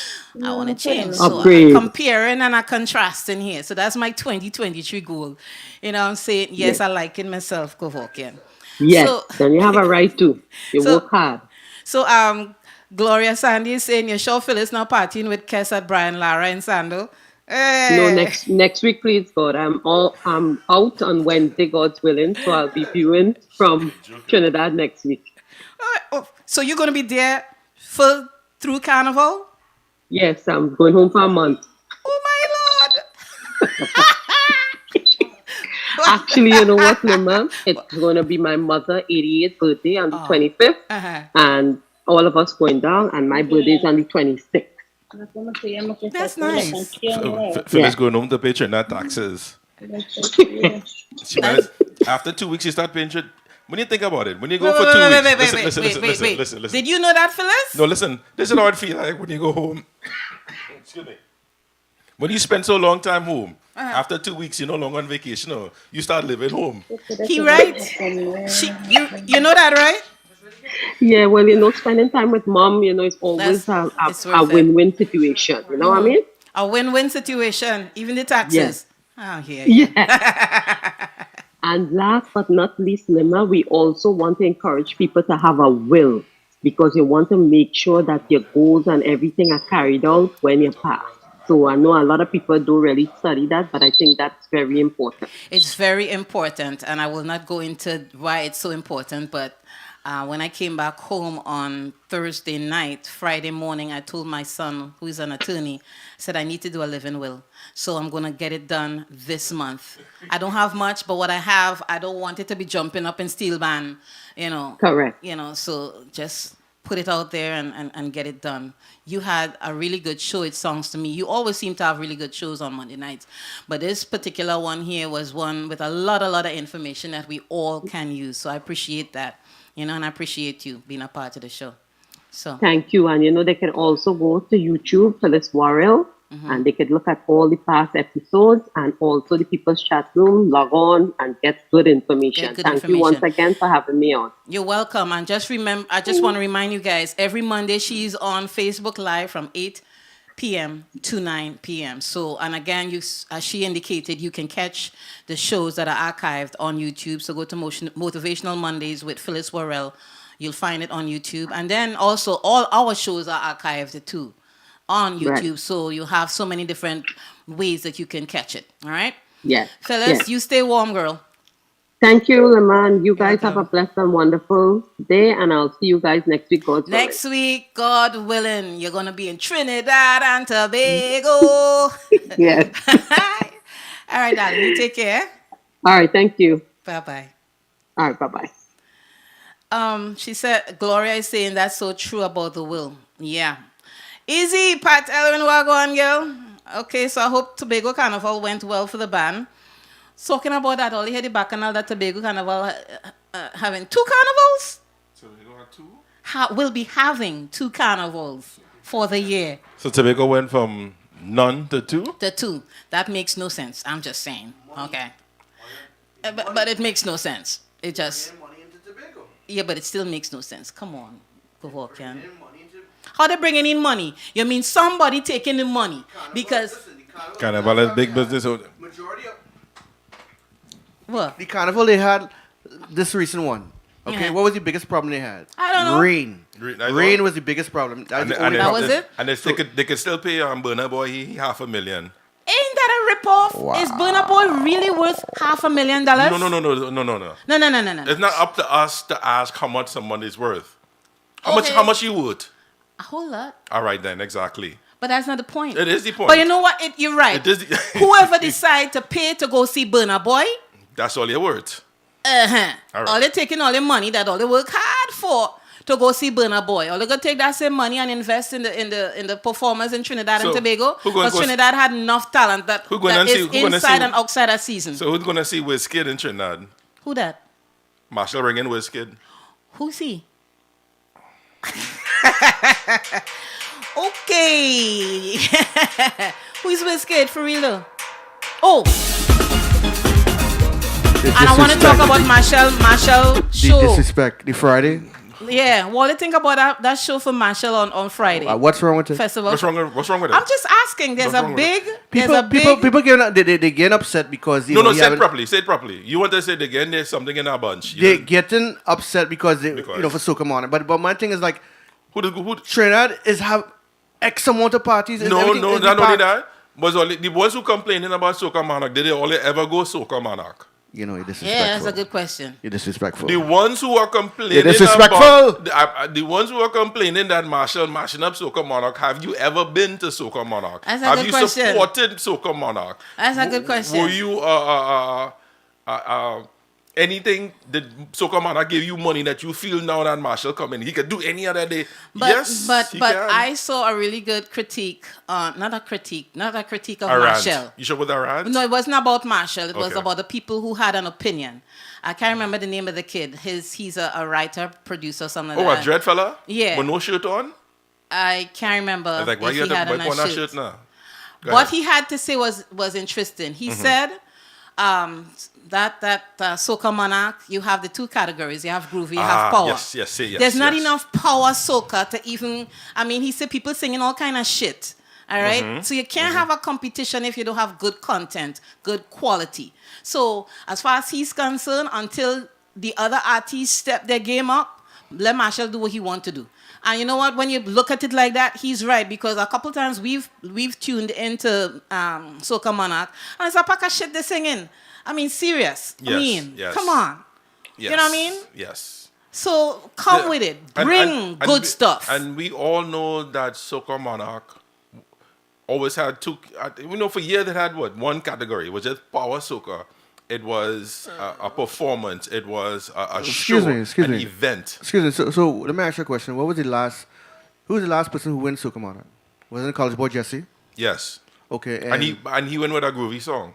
I want to change. So I'm comparing and I'm contrasting here. So that's my 2023 goal. You know what I'm saying? Yes, I like it myself, go walking. Yes, then you have a right to. You work hard. So, Gloria Sandy is saying, you're sure Phyllis now partying with Kess at Brian, Lara, and Sando? No, next week, please God. I'm out on Wednesday, God's willing, so I'll be viewing from Trinidad next week. So you're going to be there through Carnival? Yes, I'm going home for a month. Oh my Lord! Actually, you know what, Lima? It's going to be my mother's 88th birthday on the 25th, and all of us going down, and my birthday is on the 26th. That's nice. Phyllis going home to pay Trinidad taxes. After 2 weeks, you start paying. When you think about it, when you go for 2 weeks, listen. Did you know that, Phyllis? No, listen. This is how it feels like when you go home. Excuse me. When you spend so long time home, after 2 weeks, you're no longer on vacation. No, you start living home. He right? You know that, right? Yeah, well, spending time with mom, it's always a win-win situation. You know what I mean? A win-win situation, even the taxes. Yes. Oh, yeah. And last but not least, Lima, we also want to encourage people to have a will, because you want to make sure that your goals and everything are carried out when you pass. So I know a lot of people don't really study that, but I think that's very important. It's very important, and I will not go into why it's so important, but when I came back home on Thursday night, Friday morning, I told my son, who is an attorney, I said, I need to do a living will. So I'm going to get it done this month. I don't have much, but what I have, I don't want it to be jumping up in steel band, Correct. So just put it out there and get it done. You had a really good show, it sounds to me. You always seem to have really good shows on Monday nights. But this particular one here was one with a lot of information that we all can use. So I appreciate that. And I appreciate you being a part of the show. So thank you. And they can also go to YouTube, Phyllis Worrell, and they could look at all the past episodes, and also the People's Chat Room, log on and get good information. Thank you once again for having me on. You're welcome. And just remember, I just want to remind you guys, every Monday she's on Facebook Live from 8 p.m. to 9 p.m. So, and again, as she indicated, you can catch the shows that are archived on YouTube. So go to Motivational Mondays with Phyllis Worrell. You'll find it on YouTube. And then also all our shows are archived too on YouTube. Right. So you have so many different ways that you can catch it. All right? Yes. Phyllis, you stay warm, girl. Thank you, Leman. You guys have a blessed and wonderful day, and I'll see you guys next week, God willing. Next week, God willing, you're going to be in Trinidad and Tobago. Yes. All right, darling, you take care. All right, thank you. Bye-bye. All right, bye-bye. She said, Gloria is saying that's so true about the will. Yeah. Easy, Pat Elwin Wagon, girl. Okay, so I hope Tobago Carnival went well for the band. Talking about that, all you hear the Bacchanal that Tobago Carnival having 2 carnivals? Tobago had 2? Will be having 2 carnivals for the year. So Tobago went from None to 2? To 2. That makes no sense. I'm just saying. Okay. But it makes no sense. It just... Yeah, but it still makes no sense. Come on, Provokian. How they bringing in money? You mean somebody taking the money? Because... Carnival is big business. What? The carnival they had, this recent one. Okay, Yeah. what was the biggest problem they had? I don't know. Rain. I Rain know. was the biggest problem. And That was it? And they could still pay Burna Boy $500,000. Ain't that a ripoff? Wow. Is Burna Boy really worth $500,000? No. It's not up to us to ask how much somebody's worth. Okay. How much you worth? A whole lot. All right then, exactly. But that's not the point. It is the point. But you know what? You're right. It is Whoever decide to pay to go see Burna Boy, that's all you're worth. all right. they taking all the money that all they work hard for to go see Burna Boy. All they gonna take that same money and invest in the performers in Trinidad and Tobago. Because Trinidad had enough talent that is inside and outside that season. So who's gonna see Wizkid in Trinidad? Who that? Marshall bring in Wizkid. Who's he? Okay. Who's Wizkid for real though? Oh. And I want to talk about Marshall show. The disrespect. The Friday. Yeah, what do you think about that show for Marshall on Friday? What's wrong with it? Festival. What's wrong with it? I'm just asking. People getting upset because No, say it properly. Say it properly. You want to say again? There's something in our bunch. They're getting upset because for Soca Monarch. But my thing is like, who Trinidad is have X amount of parties. And not only that. Was only the ones who complaining about Soca Monarch, did they only ever go Soca Monarch? You're disrespectful. Yeah, that's a good question. You're disrespectful. The ones who are complaining You're disrespectful. the ones who are complaining that Marshall mashing up Soca Monarch, have you ever been to Soca Monarch? That's a have good you question. supported Soca Monarch? That's a good question. Were you anything that Soca Monarch gave you money that you feel now that Marshall coming? He could do any other day. But he but can. I saw a really good critique. Not a critique of A rant. Marshall. You sure with a rant? No, it wasn't about Marshall. It was Okay. about the people who had an opinion. I can't remember the name of the kid. He's a writer, producer, something like that. A dread fella? Yeah. With no shirt on? I can't remember. I was like, why if you he had had to on wipe a on that shirt. shirt now? What he had to say was interesting. He said that Soca Monarch, you have the two categories. You have groovy, you have power. Yes. There's not enough power soca to even, he said people singing all kind of shit. All right? So you can't have a competition if you don't have good content, good quality. So as far as he's concerned, until the other artists step their game up, let Marshall do what he wants to do. And you know what? When you look at it like that, he's right, because a couple times we've tuned into Soca Monarch, and it's a pack of shit they're singing. Serious. Yes. Come on. Yes. You know what I mean? Yes. So come with it. Bring good stuff. And we all know that Soca Monarch always had two. For years it had one category. It was just power soca. It was a performance. It was a show, an event. Excuse me. So let me ask you a question. Who was the last person who went Soca Monarch? Wasn't it College Boy Jesse? Yes. Okay. And he went with a groovy song.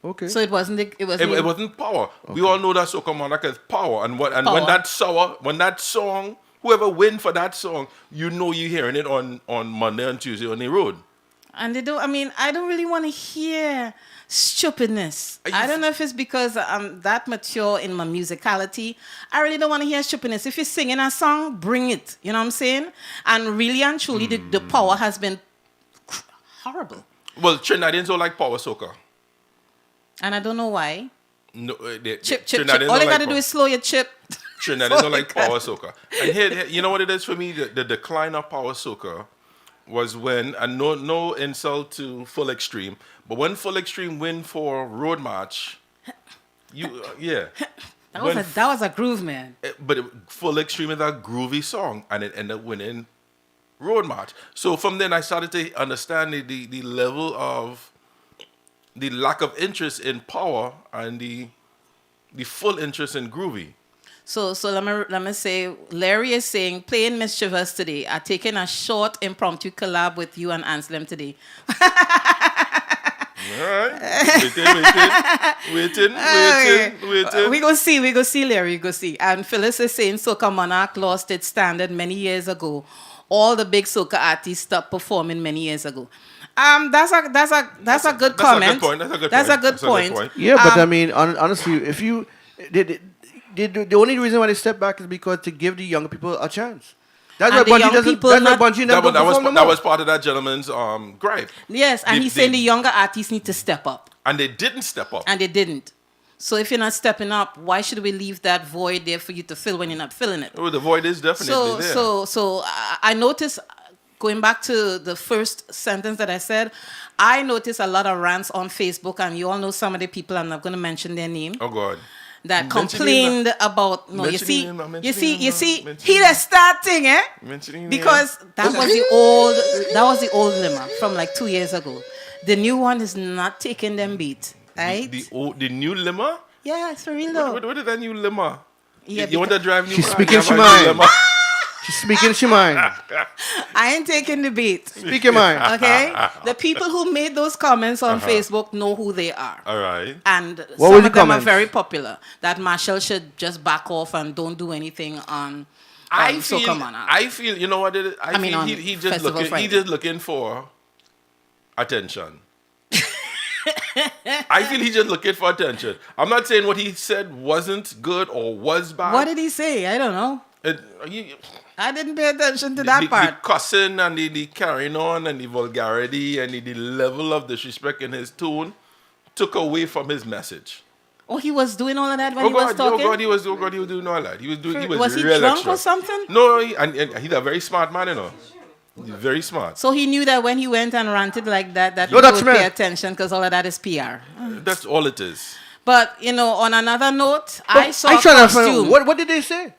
Okay. So it wasn't power. Okay. We all know that Soca Monarch is power. And when that song, whoever win for that song, you're hearing it on Monday and Tuesday on the road. And they don't. I don't really want to hear stupidness. I don't know if it's because I'm that mature in my musicality. I really don't want to hear stupidness. If you're singing a song, bring it. You know what I'm saying? And really and truly, the power has been horrible. Well, Trinidadians don't like power soca. And I don't know why. No, chip. All you got to do is slow your chip. Trinidadians don't like power soca. And here, you know what it is for me? The decline of power soca was when, and no insult to Full Extreme, but when Full Extreme win for Road March, that was a groove, man. But Full Extreme is a groovy song, and it ended up winning Road March. So from then I started to understand the level of the lack of interest in power and the full interest in groovy. So let me say, Larry is saying, playing mischievous today. I'm taking a short impromptu collab with you and Anselm today. All right. Waiting. We go see, Larry, we go see. And Phyllis is saying Soca Monarch lost its standard many years ago. All the big soca artists stopped performing many years ago. That's a good comment. That's a good point. Yeah, but I mean, honestly, if you the only reason why they step back is because to give the young people a chance. That's why Bungie doesn't. That's why Bungie never perform no more. That was part of that gentleman's gripe. Yes, and he's saying the younger artists need to step up. And they didn't step up. And they didn't. So if you're not stepping up, why should we leave that void there for you to fill when you're not filling it? Oh, the void is definitely there. So I noticed, going back to the first sentence that I said, I noticed a lot of rants on Facebook, and you all know some of the people. I'm not going to mention their name. Oh God. That complained about you see he the starting because that was the old lemma from like 2 years ago. The new one is not taking them beat, right? The new lemma? Yeah, it's for real though. What is that new lemma? Yeah, you want to drive new? She's speaking she mind. She's speaking she mind. I ain't taking the beat. Speak your mind. Okay? The people who made those comments on Facebook know who they are. All right. And some of them are very popular. That Marshall should just back off and don't do anything on Soca. I feel, you know what it is? I feel he just looking for attention. I feel he's just looking for attention. I'm not saying what he said wasn't good or was bad. What did he say? I don't know. I didn't pay attention to that part. The cussing and the carrying on and the vulgarity and the level of disrespect in his tone took away from his message. Oh, he was doing all of that when he was talking? Oh God, he was doing all that. He was he real drunk extra. or something? No, and he's a very smart man, you know. He's very smart. So he knew that when he went and ranted like that people would pay attention because all of that is PR. That's all it is. But, on another note, I saw a costume. What did they say?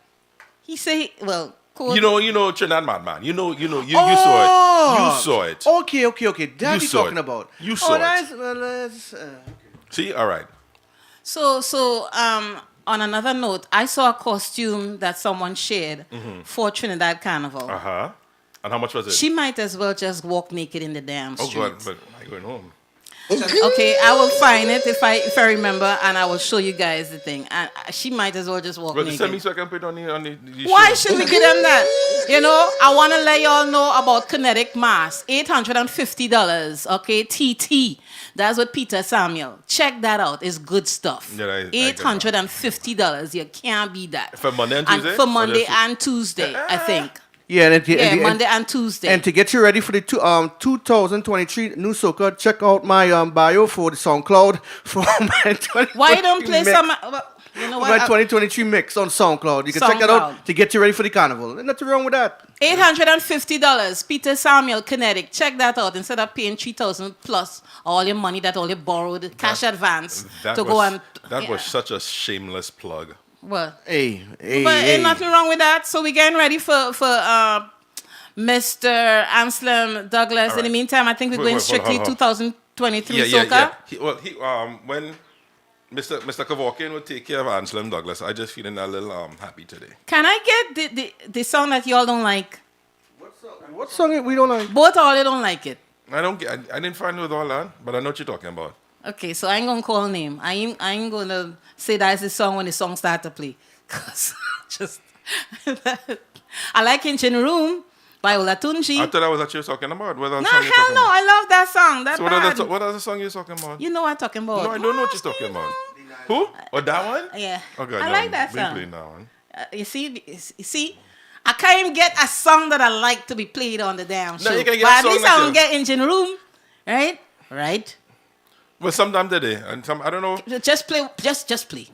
He said, well... Cool. You know Trinidad Madman. You saw it. You saw it. Okay. That's what you're talking about. You saw it. See? All right. So, on another note, I saw a costume that someone shared for Trinidad Carnival. Uh-huh. And how much was it? She might as well just walk naked in the damn street. Oh, God, but I'm going home. Okay, I will find it if I remember, and I will show you guys the thing. And she might as well just walk naked. Send me so I can put it on the Why show. should we give them that? I want to let y'all know about kinetic mass. $850, okay? TT. That's what Peter Samuel. Check that out. It's good stuff. Yeah, $850. You can't beat that. For Monday and Tuesday? And for Monday and Tuesday, I think. Yeah, Monday and Tuesday. And to get you ready for the 2023 new Soca, check out my bio for the SoundCloud for my 2023 Why you don't play mix. some... You know what? My 2023 mix on SoundCloud. You can check that out to get you ready for the carnival. There's nothing wrong with that. $850. Peter Samuel, Kinetic. Check that out. Instead of paying $3,000 plus all your money that all you borrowed, cash advance to go and... That was such a shameless plug. Well, but ain't nothing wrong with that. So we're getting ready for Mr. Anselm Douglas. Right. In the meantime, I think we're going strictly 2023 Soca. Yeah. When Mr. Kevorkian will take care of Anselm Douglas, I just feeling a little happy today. Can I get the song that y'all don't like? What song we don't like? Both all you don't like it. I didn't find it with all that, but I know what you're talking about. Okay, so I ain't gonna call name. I ain't gonna say that's the song when the song start to play. Cause just I like Engine Room by Olatunji. I thought that was what you were talking about. No, hell no, I love that song. So what other song you talking about? You know what I'm talking about. No, I don't know what you're talking about. Who? Oh, that one? Yeah. Okay, I like that song. Playing that one. You see, I can't even get a song that I like to be played on the damn show. No, you can get but a at song least I don't get Engine Room, right? Right. Well, sometimes they do, and some I don't know. Just play. Just play.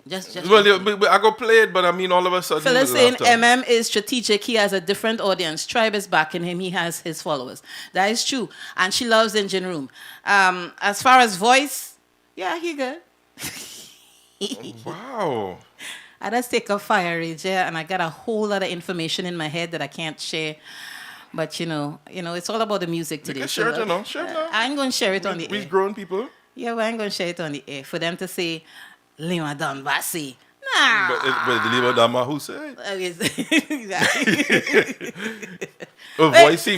Well, I go play it, but I mean, all of a sudden. Phyllis saying MM is strategic. He has a different audience. Tribe is backing him. He has his followers. That is true, and she loves Engine Room. As far as voice, yeah, he good. Wow. I just take a fire rage, and I got a whole lot of information in my head that I can't share. But you know, it's all about the music today. Share it, Share it now. I ain't gonna share it on the air. We've grown people. Yeah, we ain't gonna share it on the air for them to say, Lima Donbassi. Nah. But Lima Dama who said?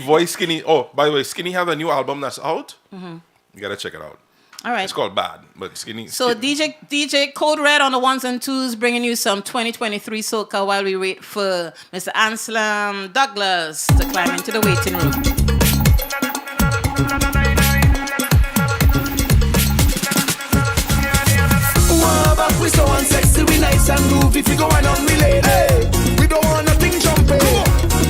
Voice Skinny. Oh, by the way, Skinny have a new album that's out. Mm-hmm. You gotta check it out. All right. It's called Bad, but Skinny. So DJ Code Red on the ones and twos, bringing you some 2023 Soca while we wait for Mr. Anselm Douglas to climb into the waiting room. we so unsexy, we nice and groovy. If you go on we lady, we don't want nothing jumpy.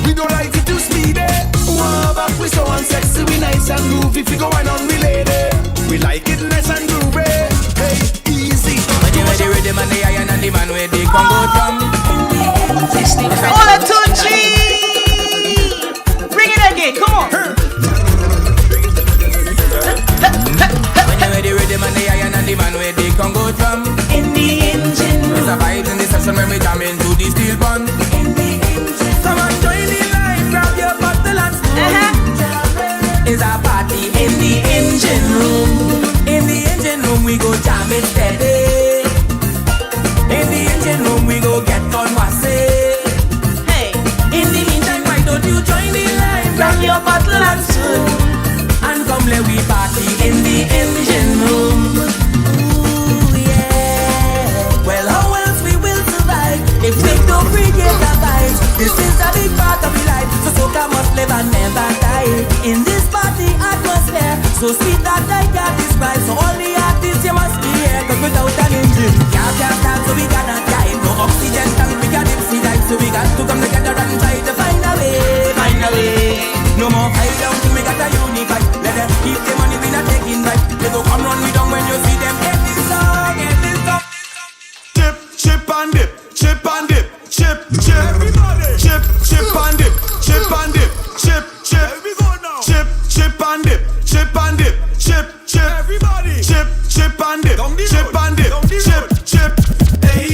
We don't like it too speedy. Wow, back we so unsexy, we nice and groovy. If you go on we lady, we like it nice and groovy. Hey, easy. When you ready with the man, the iron and the man with the Congo drum. All a Tunchi! Bring it again, come on. When you ready with the man, the iron and the man with the Congo drum. In the engine room. It's a vibes in the session when we jam into the steel bun. In the engine. Come on, join the line, grab your bottle and spoon. It's a party in the engine room. In the engine room we go jam it steady. In the engine room we go get on wassy. Hey, in the meantime why don't you join the line, grab your bottle and spoon, and come let we party in the engine room. Ooh yeah. Well, how else we will survive if we don't bring it the vibes? This is a big part of life, so Soca must live and never die. In this party atmosphere, so sweet that I can't describe. So all the artists you must be here, cause without an engine can't start, so we cannot dive. No oxygen tank, we got dipsy dive. So we got to come together and try to find a way, find a way. No more fight down, we got a unify. Let them keep the money, we not taking back. They go come run me down when you see them. Get this song, get this song. Chip, chip and dip, chip and dip, chip, chip. Everybody. Chip, chip and dip, chip and dip, chip, chip. Here we go now. Chip, chip and dip, chip and dip, chip, chip. Everybody. Chip, chip and dip, chip and dip, chip, chip. Hey,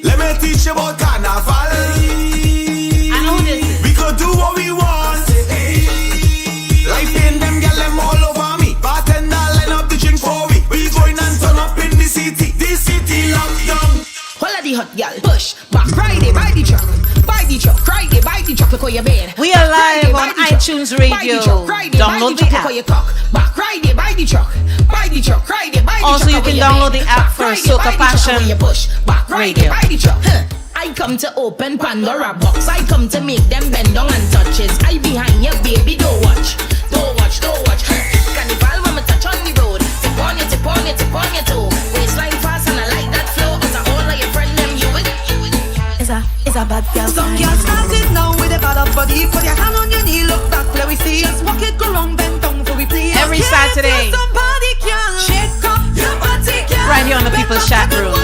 let me teach you about carnival. I know who this is. We could do what we want. Hey, life in them gyal them all over me. Bartender line up the drinks for we. We going and turn up in the city. This city locked down. All of the hot gal push back, ride it, buy the truck, ride it, buy the truck, look how you been. We are live on iTunes Radio. Download the app. Back, ride it, buy the truck, ride it, also, you can download the app for Soca Passion Radio. I come to open Pandora box. I come to make them bend down and touches. I behind you, baby, don't watch. Carnival when me touch on the road. Tip on you, tip on you, tip on your toe. Waistline fast and I like that flow. Cause all of your friend them you it. It's a bad girl. Some girls started now with a bad up body. Put your hand on your knee, look back, let we see. Just walk it, go wrong, bend down for we play. Every Saturday. Somebody can shake up your body, girl. Right here on the People's Chat Room.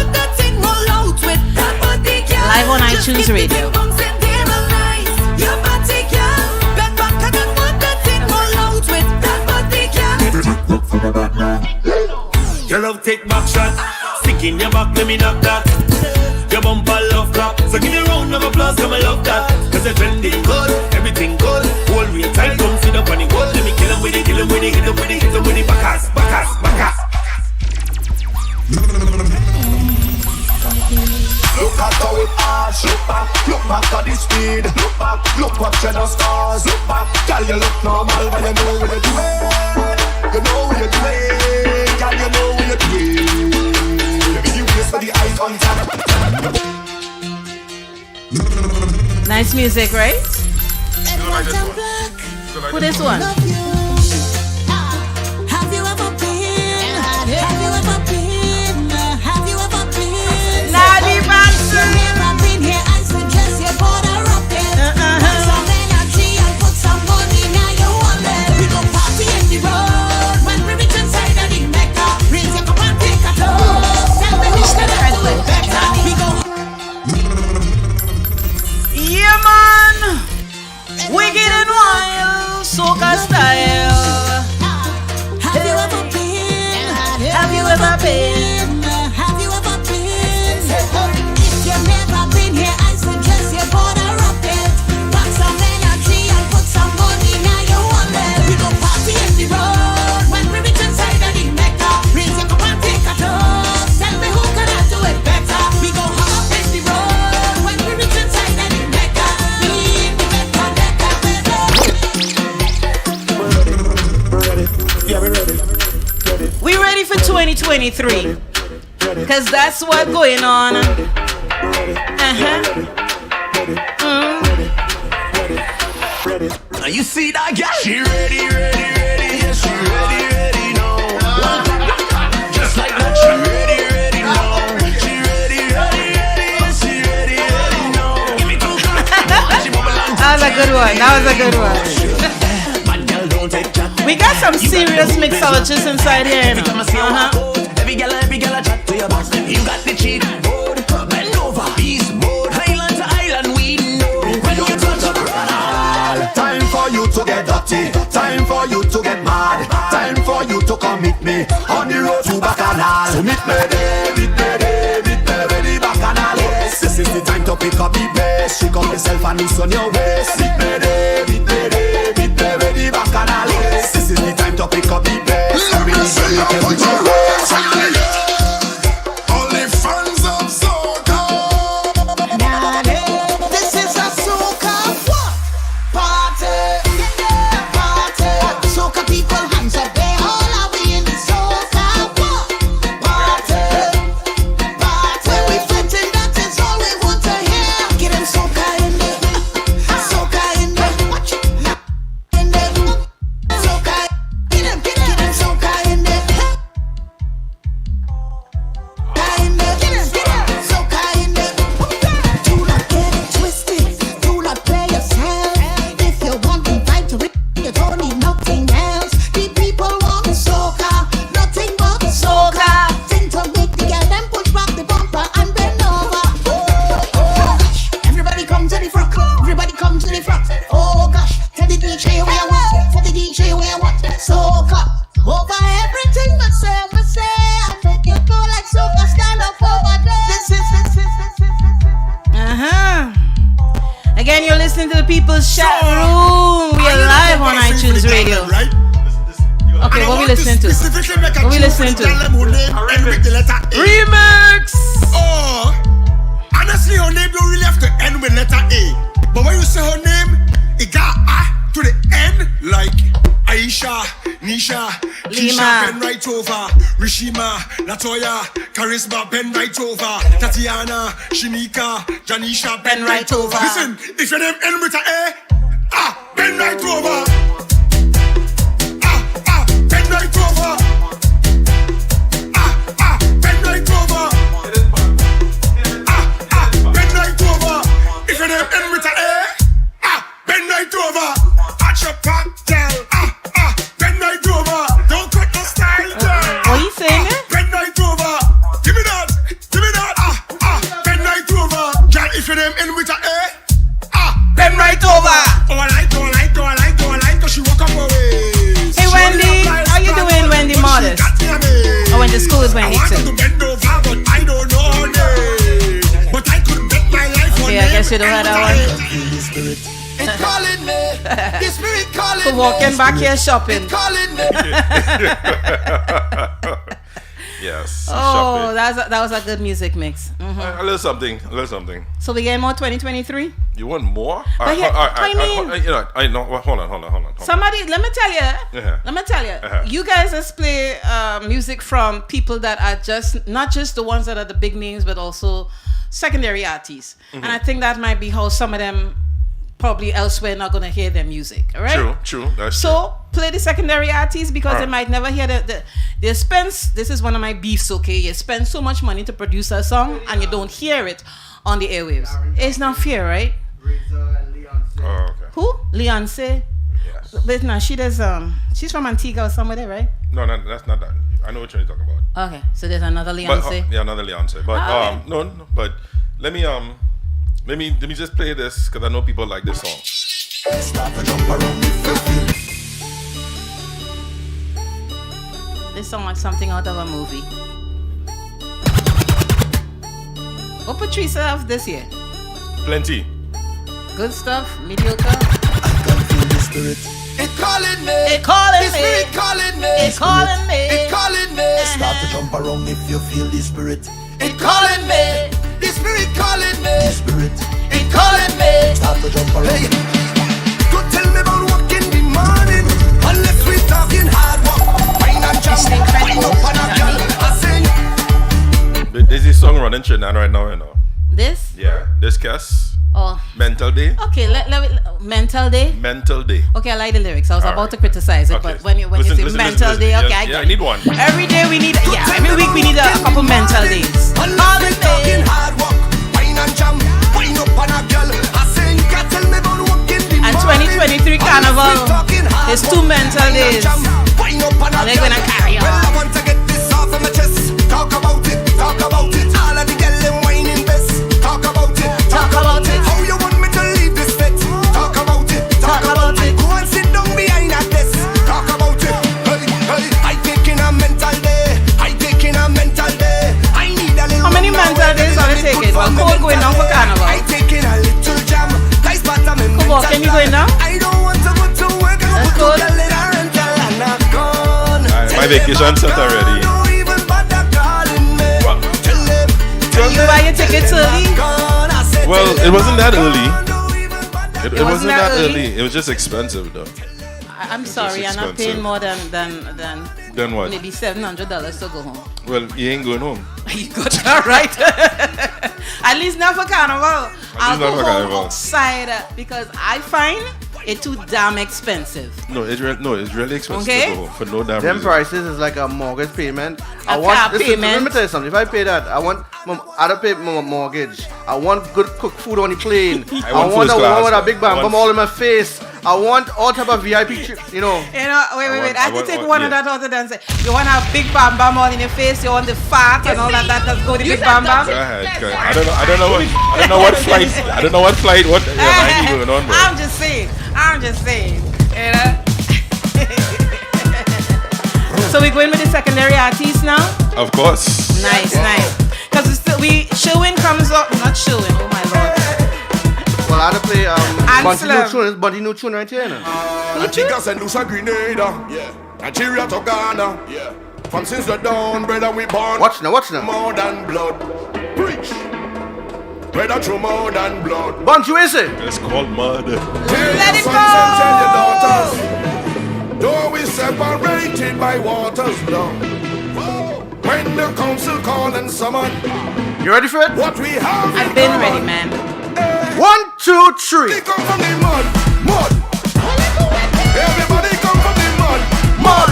Live on iTunes Radio. Your love take back shot. Stick in your back, let me knock that. Your bumper love clap. So give me a round of applause, come I love that. Cause the trending good, everything good. Hold real tight, don't sit up on the wood. Let me kill him with it, hit him with it, hit him with it. Bacas. Look at how it arch. Look back at the speed. Look what you just cause. Girl, you look normal when you know what you're doing. You know what you're doing. Girl, you know what you're doing. Let me give this for the eye contact. Nice music, right? Who this one? Have you ever been? Have you ever been? Have you ever been? Nadi Bansu. If you've never been here, I suggest you put a rocket. Put some energy and put some money now you want it. We go party in the road when we reach inside of the Mecca. Raise your cup and take a toast. Tell me who's gonna do it better. We go. Yeah, man. Wicked and wild, Soca style. Have you ever been? Have you ever been? Have you ever been? If you've never been here, I suggest you put a rocket. Pack some energy and put some money now you want it. We go party in the road when we reach inside of the Mecca. Raise your cup and take a toast. Tell me who can I do it better. We go hop in the road when we reach inside of the Mecca. We in the Mecca, We ready for 2023? Cause that's what going on. Now you see that girl? She ready, yeah, she ready now. Just like that, she ready good one. That was a good one. We got some serious mixologists inside here. Every girl chat to your boss. You got the cheat mode, bend over, beast mode, island to island, we know. When you touch up, time for you to get dirty, time for you to get mad, time for you to come meet me on the road to Bacchanal. So meet me there, where the Bacchanal is. This is the time to pick up the bass, shake up yourself and loose on your waist. Meet me there, where the Bacchanal is. This is the time to pick up the bass, and really show you can put your waist. Only fans of Soca. This is a Soca party. Soca people, hands up there. All are we in the Soca party. When we flitting, that is all we want to hear. Get them Soca in there. Soca in there. In there. Soca. Get them Soca in there. Do not get it twisted. Do not play yourself. If you want to fight to it, you don't need nothing else. The people want soca, nothing but soca. Think to make the girl them push back the bumper and bend over. Oh gosh, everybody come to the front. Everybody come to the front. Oh gosh, tell the DJ where I want. Tell the DJ where I want. Soca over everything but say. I think you go like soca, stand up over there. This is. Again, you're listening to the People's Chat Room. We are live on iTunes Radio. Okay, what we listening to? What we listening to? Remix! Oh, honestly, her name don't really have to end with letter A. But when you say her name, it got A to the end, like Aisha, Nisha, Keisha, bend right over, Rishima, Latoya, Charisma, bend right over, Tatiana, Shinika, Janisha, bend right over. Listen, if your name end with a A, bend right over. Bend right over. Bend right over. Bend right over. If your name end with a A, bend right over. At your back, girl. Bend right over. Don't cut the style, girl. What are you saying? Bend right over. Give me that. Bend right over. Girl, if your name end with a A, bend right over. Oh, I like. She walk up away. Hey Wendy, how you doing, Wendy Modest? I went to school with Wendy too. I don't know her name, but I could bet my life on Okay, I guess you don't have that one. It's calling me. The spirit calling For walking back here shopping. calling me. Yes. Oh, that was a good music mix. A little something. So we get more 2023? You want more? But yeah, I mean, Hold on. Somebody, let me tell you. Uh-huh. You guys just play music from people that are not just the ones that are the big names, but also secondary artists. Mm-hmm. And I think that might be how some of them probably elsewhere not going to hear their music, all right? True. That's so play the secondary artists because they might never hear they spend, this is one of my beefs, okay? You spend so much money to produce a song and you don't hear it on the airwaves. It's not fair, right? Oh, okay. Who? Leonce? Yes. But no, she's from Antigua or somewhere there, right? No, that's not that. I know what you're talking about. Okay, so there's another Leonce. Yeah, another Leonce. But okay. No, but let me just play this because I know people like this song. This song like something out of a movie. What Patrice have this year? Plenty. Good stuff, mediocre. I can feel the spirit. It's calling me. It's calling the spirit me. calling me. It's calling me. It's calling me. Start to jump around if you feel the spirit. It's calling me. The spirit calling me. The spirit. It's calling me. Start to jump around. Hey. Don't tell me about work in the morning unless we talking hard work. Wine and jump. Wine up on a girl. I sing. There's this song running Trinidad right now, you know. This? Yeah. This Cass. Oh. Mental Day. Okay, Mental Day. Mental Day. Okay, I like the lyrics. I was about to criticize it, but when you say Mental Day, okay, I get I need one. Every day we need, every week we need a couple mental days. And it's 2 mental days. Are they gonna carry on? Well, I want to get this off of my chest. Talk about it, talk about it. All of the girl them whining best. Talk about it, talk about it. How you want me to leave this fit? Talk about it, talk about it. Go and sit down behind a desk. Talk about it. Hey, hey. I taking a mental day. I taking a mental day. I need a little. How many mental days are they taking? Well, Cole going down for carnival. I taking a little jam. Guys, but I'm in Come on, can you go in now? I don't want to go to work. That's good. My vacation set already. Did you buy your tickets early? Well, it wasn't that early. It wasn't that early. It was just expensive though. I'm sorry, I'm not paying more than Then what? maybe $700 to go home. Well, you ain't going home. You got that right. At least not for carnival. I'll go home outside because I find it too damn expensive. No, it's really expensive Okay. to go home for no damn Them reason. prices is like a mortgage payment. A car payment. Let me tell you something. If I pay that, I don't pay my mortgage. I want good cooked food on the plane. I want first a class, one with a big I bam want- bam all in my face. I want all type of VIP, you know. Wait. I have to take one of yeah. that out and say, you want to have big bam bam all in your face, you want the fat and all that go with the big bam bam. Go ahead. I don't know what flight. I don't know what flight. What line you going on, bro? I'm just saying. You know? So we're going with the secondary artist now? Of course. Nice. Because showing comes up, not showing, oh my lord. Well, I had to play ANSLEM. Bunty New Tune right here. Antigua and Lucia Grenada. Yeah. Nigeria to Ghana. Yeah. From since the dawn, brother, we born. Watch now. More than blood. Preach. Brother, through more than blood. Bunty, is it? It's called mud. Let it Sons and tell your daughters. Though we separated by waters now. When the council call and summon. You ready for it? What we have. I've been ready, man. 1, 2, 3. They come from the mud. Everybody come from the mud.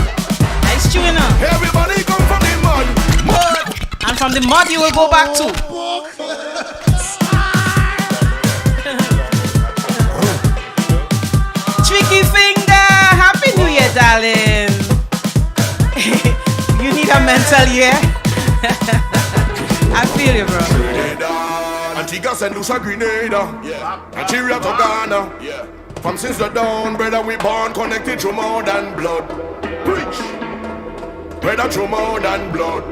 Nice tune up. Everybody come from the mud. And from the mud you will go back to. Tricky finger. Happy New Year, darling. You need a mental year. I feel you, bro. Antigua and Lucia Grenada. Yeah. Nigeria to Ghana. Yeah. From since the dawn, brother, we born connected through more than blood. Preach. Brother, through more than blood.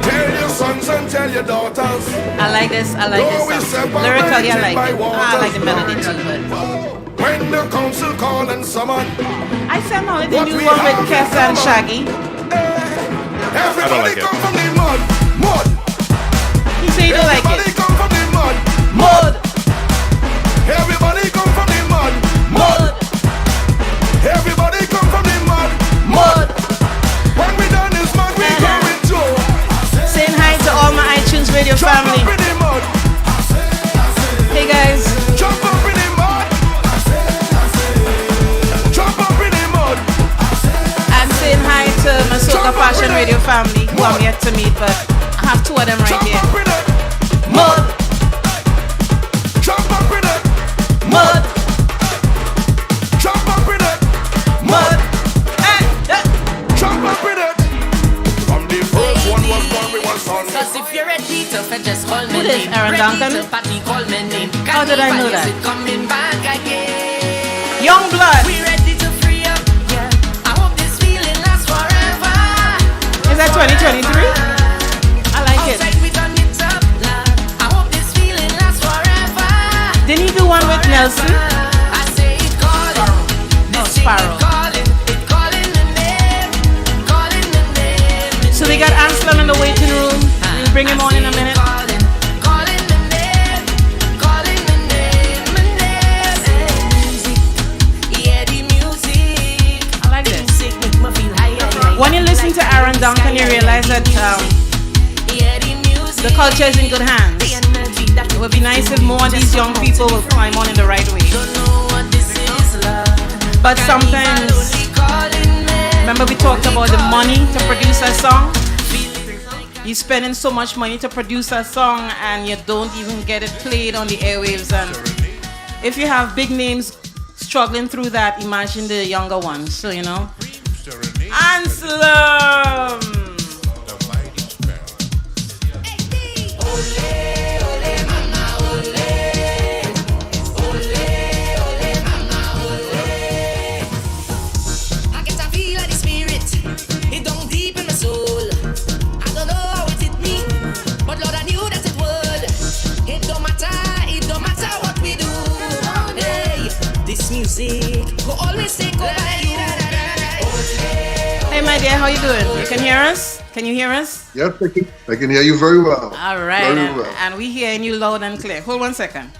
Tell your sons and tell your daughters. I like this song. Lyrically, I like it. I like the melody too, but when the council call and summon. I said no, the new one with Kessa and Shaggy. Everybody come from the mud. He said you don't like Everybody it. come from the mud. Everybody come from the mud. Everybody come from the mud. When we done this mud, we going to. Saying hi to all my iTunes radio family. Jump up in the mud. Hey guys. Jump up in the mud. Jump up in the mud. I'm saying hi to my Soca Fashion Radio family who I'm yet to meet, but I have 2 of them right here. Mud. Jump up in it. Mud. Jump up in it. Mud. Jump up in it. From the first one was born, we was on. Cause if you're ready to just call me Who is name. Aaron Duncan? Ready to party, call me name. How did I know that? Coming back again. Young blood. We ready to free up. Yeah. I hope this feeling lasts forever. Is that 2023? I like it. Outside we done it up, lad. I hope this feeling lasts forever. Didn't he do one with Nelson? I say it calling. Oh, Sparrow. It calling the name. Calling the name. So we got Anselm in the waiting room. We'll bring him on in a minute. Calling the name. Calling the name. My name. Yeah, the music. I like this. Music make me feel high. When you listen to Aaron Duncan, you realize that the culture is in good hands. It would be nice if more of these young people will climb on in the right way. But sometimes, remember we talked about the money to produce a song? You're spending so much money to produce a song and you don't even get it played on the airwaves. And if you have big names struggling through that, imagine the younger ones. So, you know. ANSLEM! Go always take over you. Hey, my dear, how you doing? You can hear us? Can you hear us? Yes, I can hear you very well. All right, very and, well. And we hearing you loud and clear. Hold 1 second.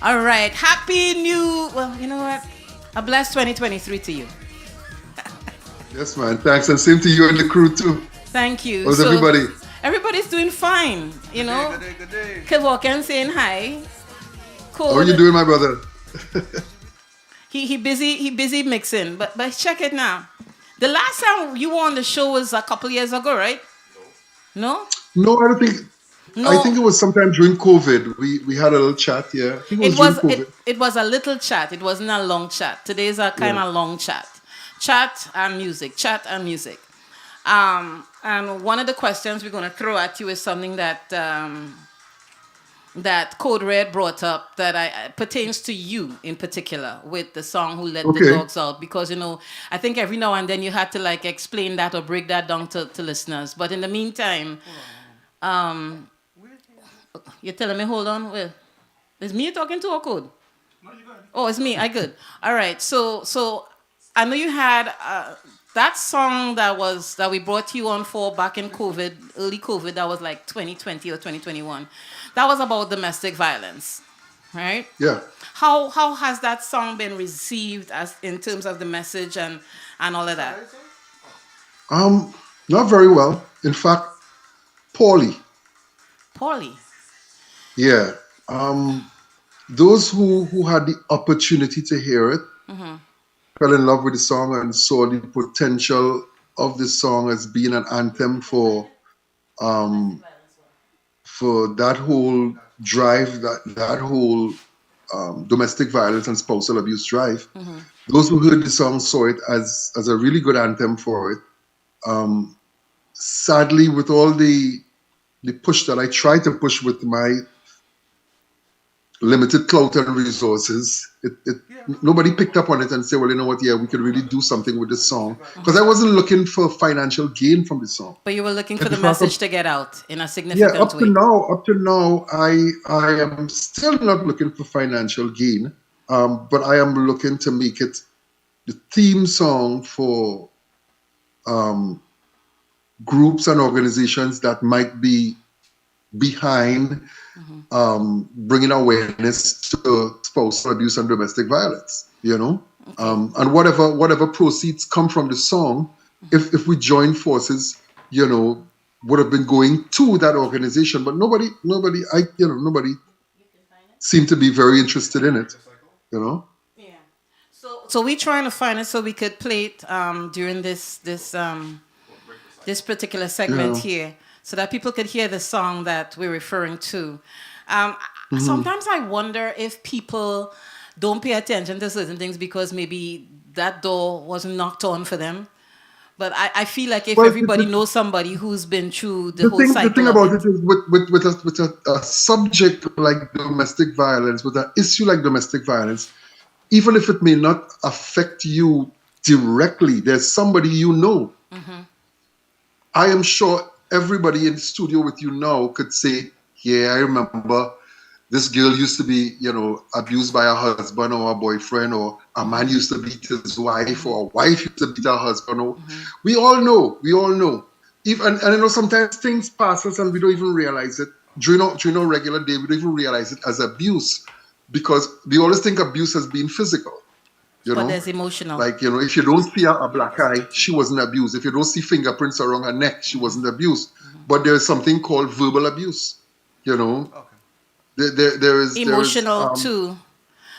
All right, happy new. Well, you know what? A blessed 2023 to you. Yes, man. Thanks, and same to you and the crew too. Thank you. How's everybody? Everybody's doing fine, you know. Good day. Kevorkan saying hi. Cool. How are you doing, my brother? he busy mixing, but check it now. The last time you were on the show was a couple years ago, right? No? No, I don't think. No. I think it was sometime during COVID. We had a little chat, yeah. I think it was a little chat. It wasn't a long chat. Today's a kind of long chat. Chat and music. And one of the questions we're going to throw at you is something that that Code Red brought up that pertains to you in particular with the song Who Let the Dogs Out, because, you know, I think every now and then you had to like explain that or break that down to listeners. But in the meantime, you're telling me, hold on, well, is me talking to or Code? No, you good. Oh, it's me. I good. All right. So I know you had that song that we brought you on for back in COVID, early COVID. That was like 2020 or 2021. That was about domestic violence, right? Yeah. How has that song been received as in terms of the message and all of that? Not very well. In fact, poorly. Poorly. Yeah. Those who had the opportunity to hear it fell in love with the song and saw the potential of the song as being an anthem for that whole drive, that whole domestic violence and spousal abuse drive. Those who heard the song saw it as a really good anthem for it. Sadly, with all the push that I try to push with my limited clout and resources, nobody picked up on it and said, well, you know what, yeah, we could really do something with this song. Because I wasn't looking for financial gain from the song. But you were looking for the message to get out in a significant way. Up to now, I am still not looking for financial gain, but I am looking to make it the theme song for groups and organizations that might be behind bringing awareness to spousal abuse and domestic violence, you know. And whatever proceeds come from the song, if we join forces, you know, would have been going to that organization. But nobody seemed to be very interested in it, you know. Yeah. So we're trying to find it so we could play it during this particular segment here, so that people could hear the song that we're referring to. Sometimes I wonder if people don't pay attention to certain things because maybe that door wasn't knocked on for them. But I feel like if everybody knows somebody who's been through the whole cycle. The thing about it is with a subject like domestic violence, with an issue like domestic violence, even if it may not affect you directly, there's somebody you know. I am sure everybody in the studio with you now could say, yeah, I remember this girl used to be, you know, abused by her husband or a boyfriend, or a man used to beat his wife, or a wife used to beat her husband. Or, we all know. And I know sometimes things pass us and we don't even realize it. During our regular day, we don't even realize it as abuse, because we always think abuse as being physical. You know? But there's emotional. Like, you know, if you don't see a black eye, she wasn't abused. If you don't see fingerprints around her neck, she wasn't abused. But there's something called verbal abuse, you know. There is emotional too.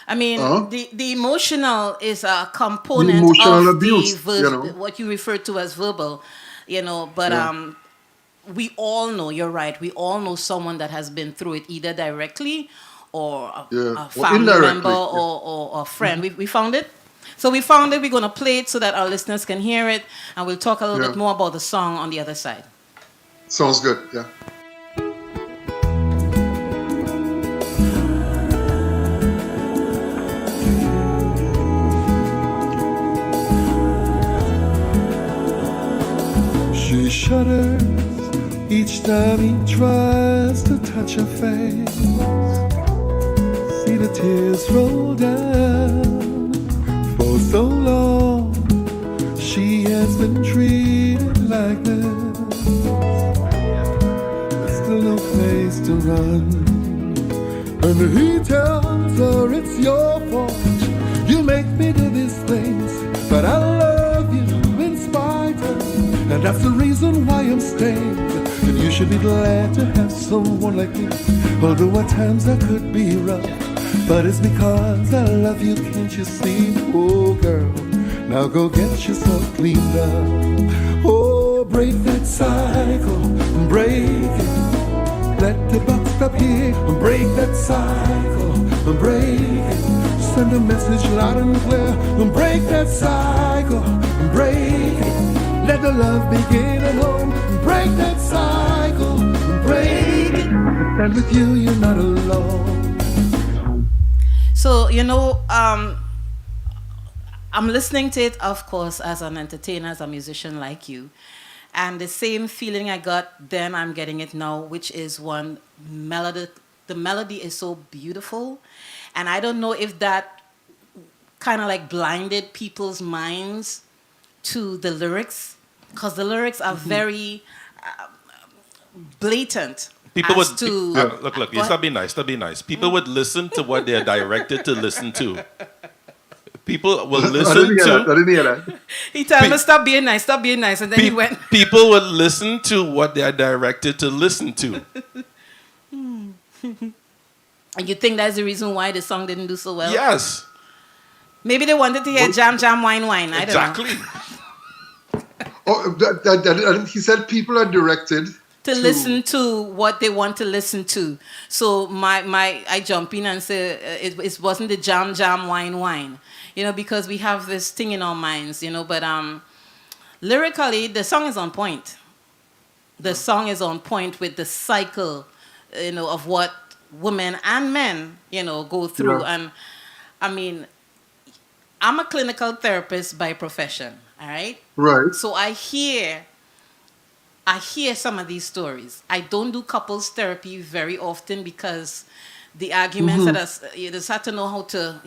I mean, the emotional is a component of abuse, the you know? what you refer to as verbal, you know. But we all know, you're right, we all know someone that has been through it either directly or a family member or a friend. We found it. So we found it. We're going to play it so that our listeners can hear it. And we'll talk a little bit more about the song on the other side. Sounds good, yeah. She shudders each time he tries to touch her face. See the tears roll down. For so long she has been treated like this. There's still no place to run. And he tells her it's your fault. You make me do these things, but I love you in spite of. And that's the reason why I'm staying. And you should be glad to have someone like me. Although at times I could be rough, but it's because I love you, can't you see? Oh girl, now go get yourself cleaned up. Oh, break that cycle, break it. Let the buck stop here, break that cycle, break it. Send a message loud and clear, break that cycle, break it. Let the love begin at home. Break that cycle. Break it. And with you, you're not alone. So, I'm listening to it, of course, as an entertainer, as a musician like you. And the same feeling I got then, I'm getting it now, which is one melody. The melody is so beautiful. And I don't know if that kind of like blinded people's minds to the lyrics, because the lyrics are very blatant. People would look. You stop being nice. People would listen to what they're directed to listen to. People will listen I didn't hear that. He told me stop being nice, and then he went. People would listen to what they are directed to listen to. And you think that's the reason why the song didn't do so well? Yes. Maybe they wanted to hear jam, jam, wine, wine. I don't know. Exactly. He said people are directed to listen to what they want to listen to. So I jump in and say it wasn't the jam, jam, wine, wine. Because we have this thing in our minds, but lyrically, the song is on point. The song is on point with the cycle, of what women and men, go through. Yeah. And I mean, I'm a clinical therapist by profession, all right? Right. So I hear some of these stories. I don't do couples therapy very often because the arguments that you just have to know how to,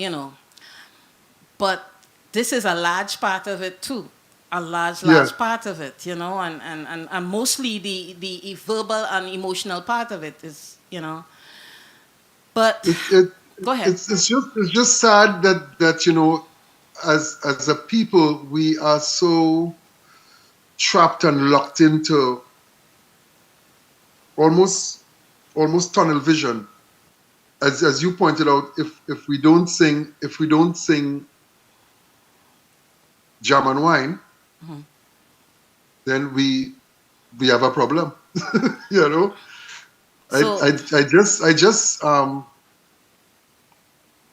But this is a large part of it too. A large part of it, and mostly the verbal and emotional part of it is, But go ahead. It's just sad that as a people we are so trapped and locked into almost tunnel vision. As you pointed out, if we don't sing jam and wine, then we have a problem. So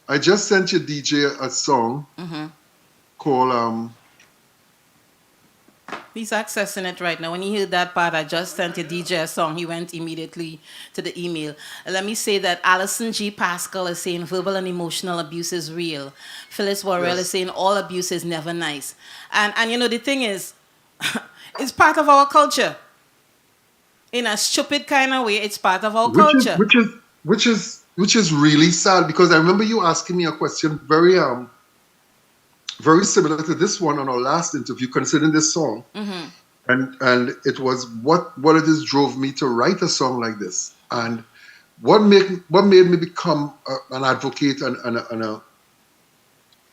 I just sent your DJ a song called He's accessing it right now. When he heard that part, I just sent a DJ a song. He went immediately to the email. Let me say that Alison G. Pascal is saying verbal and emotional abuse is real. Phyllis Worrell is saying all abuse is never nice. And the thing is, it's part of our culture. In a stupid kind of way, it's part of our culture. Which is really sad, because I remember you asking me a question very similar to this one on our last interview concerning this song. And it was what it is drove me to write a song like this, and what made me become an advocate and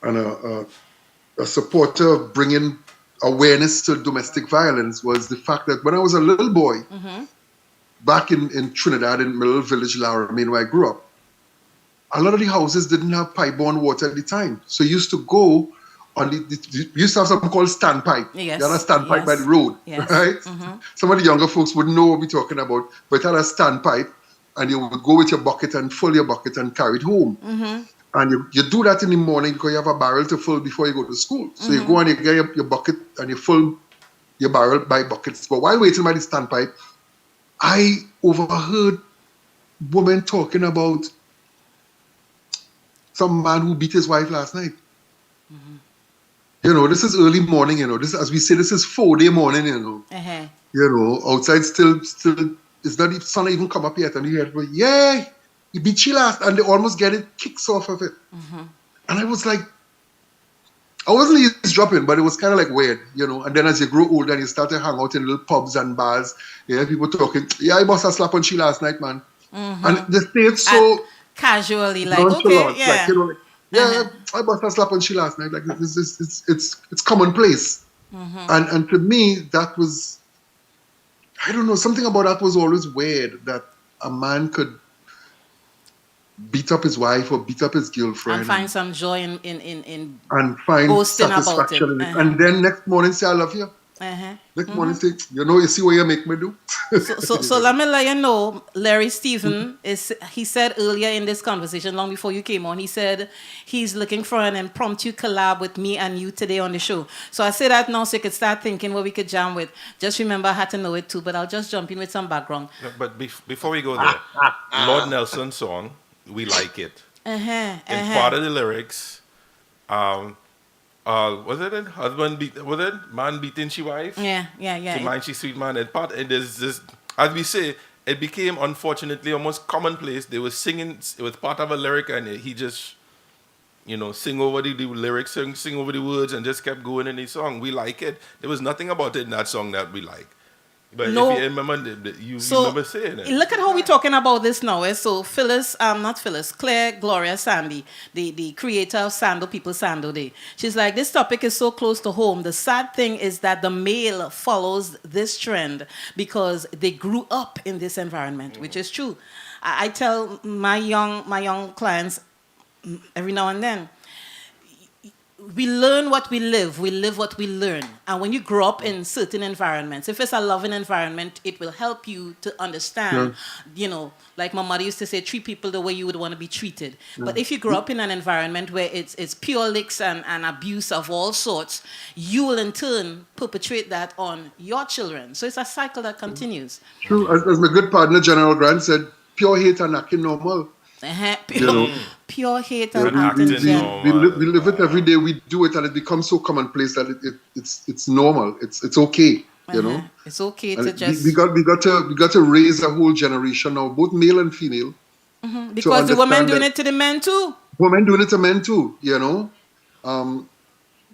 a supporter of bringing awareness to domestic violence was the fact that when I was a little boy, back in Trinidad, in my little village Laramie, where I grew up, a lot of the houses didn't have pipe-borne water at the time, so you used to go on we used to have something called standpipe. Yes. You had a standpipe by the Yes. road, Yes. right? Some of the younger folks wouldn't know what we're talking about, but it had a standpipe, and you would go with your bucket and fill your bucket and carry it home. And you do that in the morning because you have a barrel to fill before you go to school. So you go and you get your bucket and you fill your barrel by buckets. But while waiting by the standpipe, I overheard women talking about some man who beat his wife last night. You know, this is early morning, you know. This, as we say, this is 4-day morning, you know. You know, outside still, it's not, the sun not even come up yet. And you hear, yeah, he beat she last, and they almost get it, kicks off of it. And I was like, I wasn't eavesdropping, but it was kind of like weird, you know. And then as you grow older and you start to hang out in little pubs and bars, you hear people talking, yeah, I must have slapped on she last night, man. And they say it so casually, like, okay, yeah. Like, you know, like, yeah, I must have slapped on she last night. Like, it's commonplace. And to me, that was, I don't know, something about that was always weird, that a man could beat up his wife or beat up his girlfriend. And find some joy in and find boasting satisfaction about it. in it. And then next morning say, I love you. Next morning say, you know, you see what you make me do? So let me let you know, Larry Stephen, he said earlier in this conversation, long before you came on, he said he's looking for an impromptu collab with me and you today on the show. So I say that now so you could start thinking what we could jam with. Just remember, I had to know it too, but I'll just jump in with some background. But before we go there, Lord Nelson's song, We Like It. In part of the lyrics, was it man beating she wife? Yeah. To mind she sweet man. And part it is this, as we say, it became unfortunately almost commonplace. They were singing, it was part of a lyric, and he just, you know, sing over the lyrics, sing over the words, and just kept going in the song. We like it. There was nothing about it in that song that we like. But no. if you remember, you remember saying it. Look at how we're talking about this now. So Phyllis, not Phyllis, Claire Gloria Sandy, the creator of Sando People Sando Day. She's like, this topic is so close to home. The sad thing is that the male follows this trend because they grew up in this environment, which is true. I tell my young clients every now and then, we learn what we live what we learn. And when you grow up in certain environments, if it's a loving environment, it will help you to understand, you know, like my mother used to say, treat people the way you would want to be treated. But if you grow up in an environment where it's pure licks and abuse of all sorts, you will in turn perpetrate that on your children. So it's a cycle that continues. True. As my good partner, General Grant, said, pure hate and acting normal. Pure hate and we live it every day. We do it, and it becomes so commonplace that it's normal. It's okay. You know, it's okay and to just. We got to raise a whole generation now, both male and female. Because the women doing it to the men too. Women doing it to men too. You know,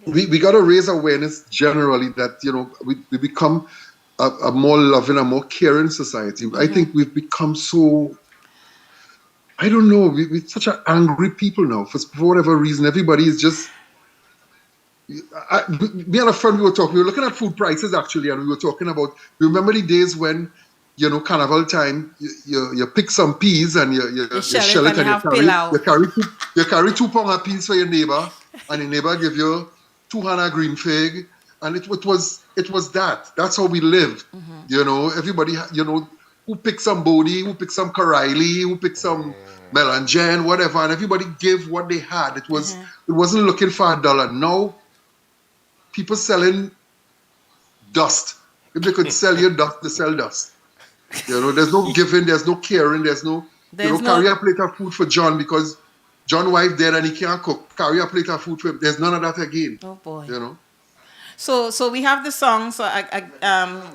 we got to raise awareness generally that, you know, we become a more loving, a more caring society. I think we've become so. I don't know. We're such an angry people now. For whatever reason, everybody is just. Me and a friend, we were looking at food prices actually, and we were talking about. Remember the days when, you know, carnival time, you pick some peas and you shell it and you carry 2 pounds of peas for your neighbor, and the neighbor give you 200 green fig, and it was that. That's how we lived. You know, everybody, you know. Who picked some Bodhi, who picked some Karaili, who picked some Melangen, whatever, and everybody gave what they had. It wasn't looking for $1. Now, people selling dust. If they could sell you dust, they sell dust. You know, there's no giving, there's no caring, there's no carry a plate of food for John because John's wife dead and he can't cook. Carry a plate of food for him. There's none of that again. Oh boy. You know. So we have the song. So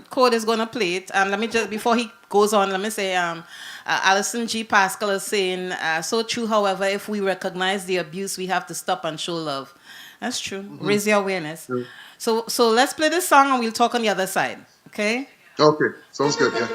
Code is going to play it. Let me just, before he goes on, let me say, Alison G. Pascal is saying, so true, however, if we recognize the abuse, we have to stop and show love. That's true. Raise your awareness. So let's play this song and we'll talk on the other side. Okay? Okay. Sounds good, yeah.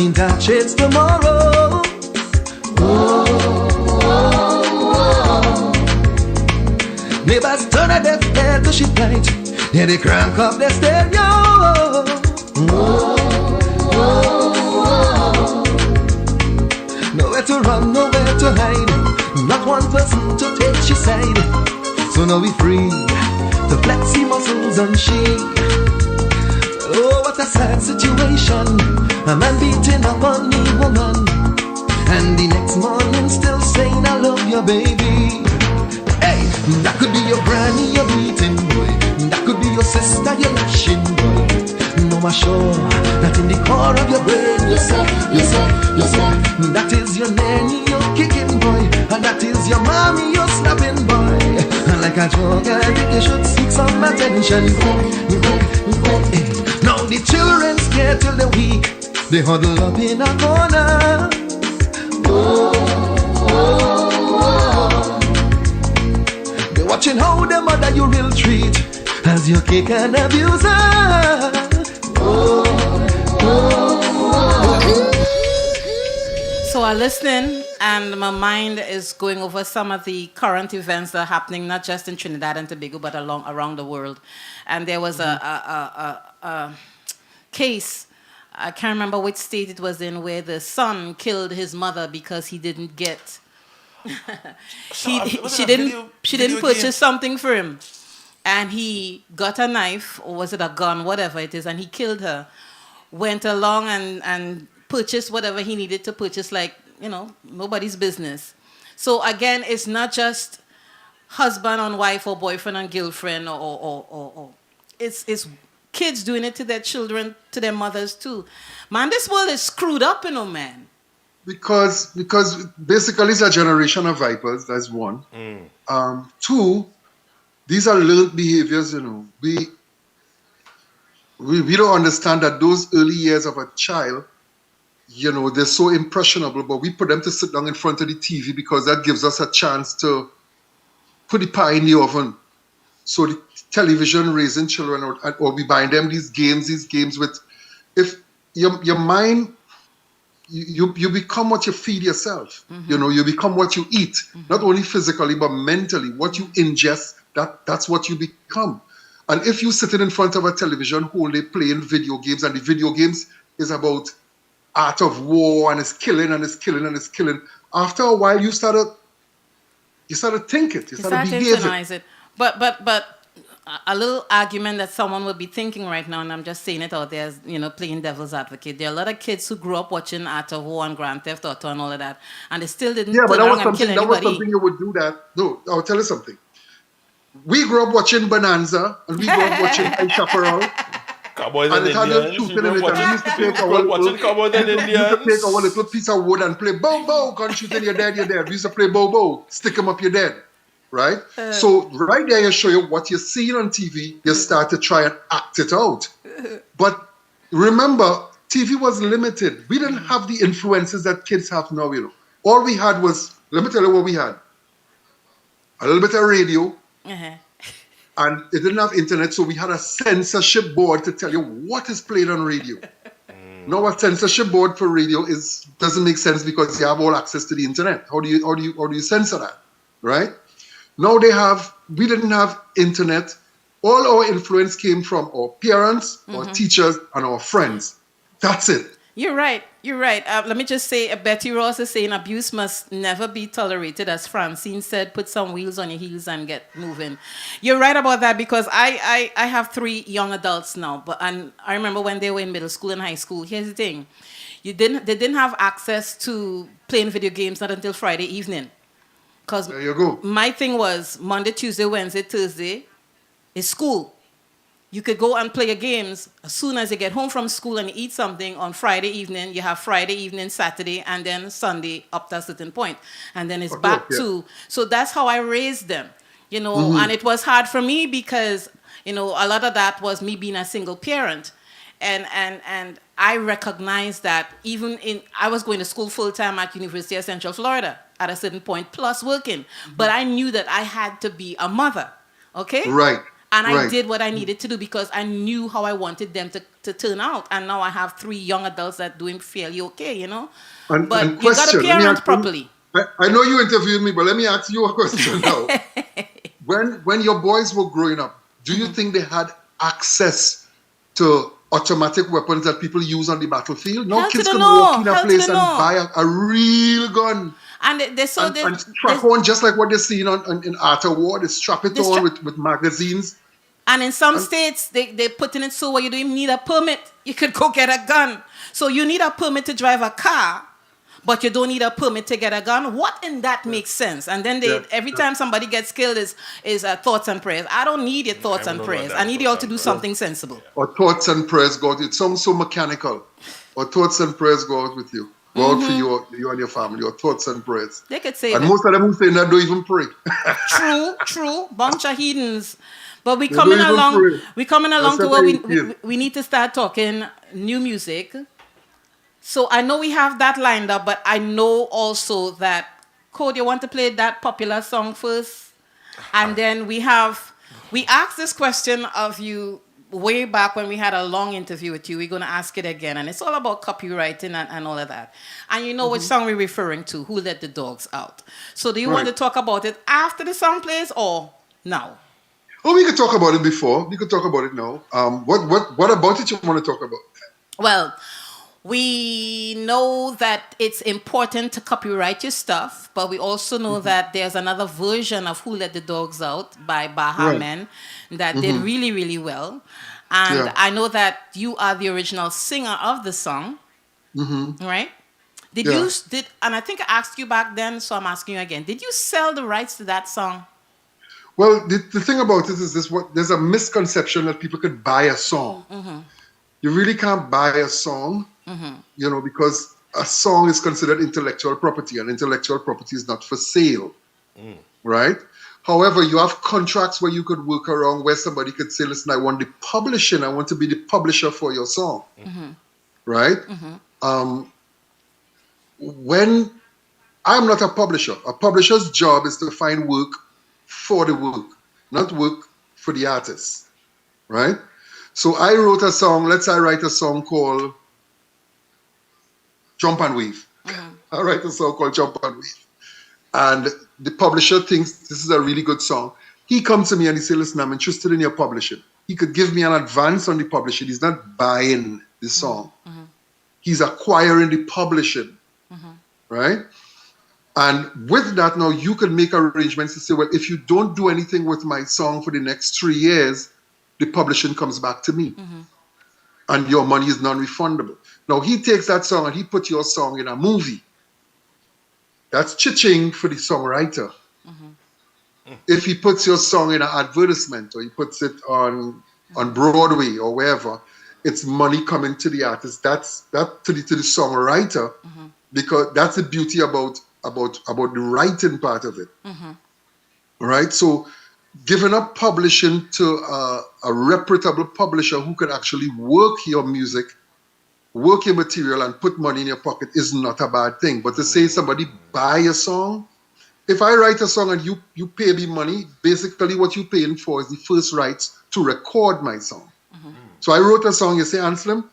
mean that shades tomorrow. Neighbors turn a deaf ear to she plight. Yeah, they crank up their stereo. Nowhere to run, nowhere to hide. Not one person to take she side. So now we free to flex the muscles and she. Oh, what a sad situation. A man beating up on me woman, and the next morning still saying I love you, baby. Hey, that could be your granny you're beating, boy. That could be your sister you're lashing, boy. No, I'm sure that in the core of your brain you say that is your nanny you're kicking, boy, and that is your mommy you're snapping, boy. And like a joke, I think you should seek some attention. Hey. Now the children scared till they're weak. They huddle up in a corner. They're watching how the mother you will treat as you kick and abuse her. So I'm listening, and my mind is going over some of the current events that are happening, not just in Trinidad and Tobago, but around the world. And there was a case, I can't remember which state it was in, where the son killed his mother because he didn't get... she didn't purchase something for him. And he got a knife, or was it a gun, whatever it is, and he killed her. Went along and purchased whatever he needed to purchase, like, nobody's business. So again, it's not just husband and wife or boyfriend and girlfriend, or it's kids doing it to their children, to their mothers too. Man, this world is screwed up, man. Because basically it's a generation of vipers, that's one. Two, these are learned behaviors, We don't understand that those early years of a child, they're so impressionable, but we put them to sit down in front of the TV because that gives us a chance to put the pie in the oven. So the television raising children, or we buying them these games with, if your mind, you become what you feed yourself. You become what you eat, not only physically, but mentally. What you ingest, that's what you become. And if you sitting in front of a television whole day playing video games, and the video games is about art of war and it's killing and it's killing and it's killing, after a while you started thinking, you started behaving. It. But a little argument that someone would be thinking right now, and I'm just saying it out there as, playing devil's advocate. There are a lot of kids who grew up watching Art of War and Grand Theft Auto and all of that, and they still didn't turn around and kill anybody. That was something you would do that. No, I'll tell you something. We grew up watching Bonanza, and we grew up watching El Chaparral. Cowboys and Indians. We used to take our little piece of wood and play bow, can't shoot in, you're dead. We used to play bow, stick them up, you're dead. Right? So right there, you show you what you're seeing on TV, you start to try and act it out. But remember, TV was limited. We didn't have the influences that kids have now, All we had was, let me tell you what we had. A little bit of radio, and it didn't have internet, so we had a censorship board to tell you what is played on radio. Now a censorship board for radio doesn't make sense because you have all access to the internet. How do you censor that, right? Now we didn't have internet. All our influence came from our parents, our teachers, and our friends. That's it. You're right. Let me just say, Betty Ross is saying abuse must never be tolerated. As Francine said, put some wheels on your heels and get moving. You're right about that, because I have 3 young adults now, and I remember when they were in middle school and high school. Here's the thing. They didn't have access to playing video games not until Friday evening. Because there you go. My thing was Monday, Tuesday, Wednesday, Thursday is school. You could go and play your games as soon as you get home from school and eat something on Friday evening. You have Friday evening, Saturday, and then Sunday up to a certain point. And then it's back to... So that's how I raised them, And it was hard for me because, a lot of that was me being a single parent. And I recognized that I was going to school full-time at University of Central Florida at a certain point, plus working. But I knew that I had to be a mother, okay? Right. And I did what I needed to do because I knew how I wanted them to turn out. And now I have 3 young adults that doing fairly okay, you know. But and you got to question, parent properly. I know you interviewed me, but let me ask you a question now. When your boys were growing up, do you think they had access to automatic weapons that people use on the battlefield? No, kids can walk in a place and buy a real gun. And they strap on just like what they're seeing in Art of War. They strap it on with magazines. And in some states, they're putting it so where you don't even need a permit. You could go get a gun. So you need a permit to drive a car, but you don't need a permit to get a gun. What in that makes sense? And then every time somebody gets killed is thoughts and prayers. I don't need your thoughts and prayers. I need you all to do something sensible. Or thoughts and prayers go out. It sounds so mechanical. Or thoughts and prayers go out with you. Go out for you and your family. Your thoughts and prayers. They could say and that. Most of them who say that don't even pray. True. Bunch of heathens. But we coming along. We coming along to where we need to start talking new music. So I know we have that lined up, but I know also that Code, you want to play that popular song first, and then we asked this question of you way back when we had a long interview with you. We're going to ask it again, and it's all about copywriting and all of that. And you know which song we're referring to? Who Let the Dogs Out? So do you want to talk about it after the song plays or now? Oh, we could talk about it before. We could talk about it now. What about it you want to talk about? Well, we know that it's important to copyright your stuff, but we also know that there's another version of Who Let the Dogs Out by Baha Men that did really, really well. And I know that you are the original singer of the song, right? And I think I asked you back then, so I'm asking you again. Did you sell the rights to that song? Well, the thing about it is there's a misconception that people could buy a song. You really can't buy a song, you know, because a song is considered intellectual property, and intellectual property is not for sale, right? However, you have contracts where you could work around where somebody could say, listen, I want the publishing, I want to be the publisher for your song, right? When I'm not a publisher's job is to find work for the work, not work for the artist, right? So I wrote a song, let's say I write a song called Jump and Weave. I write a song called Jump and Weave. And the publisher thinks this is a really good song. He comes to me and he says, listen, I'm interested in your publishing. He could give me an advance on the publishing. He's not buying the song. He's acquiring the publishing, right? And with that, now you can make arrangements to say, well, if you don't do anything with my song for the next 3 years, the publishing comes back to me. And your money is non-refundable. Now, he takes that song and he puts your song in a movie. That's cha-ching for the songwriter. If he puts your song in an advertisement or he puts it on Broadway or wherever, it's money coming to the artist. That's to the songwriter, because that's the beauty about the writing part of it. Right? So giving up publishing to a reputable publisher who can actually work your music, work your material, and put money in your pocket is not a bad thing. But to say somebody buy a song, if I write a song and you pay me money, basically what you're paying for is the first rights to record my song. So I wrote a song, you say, Anselm,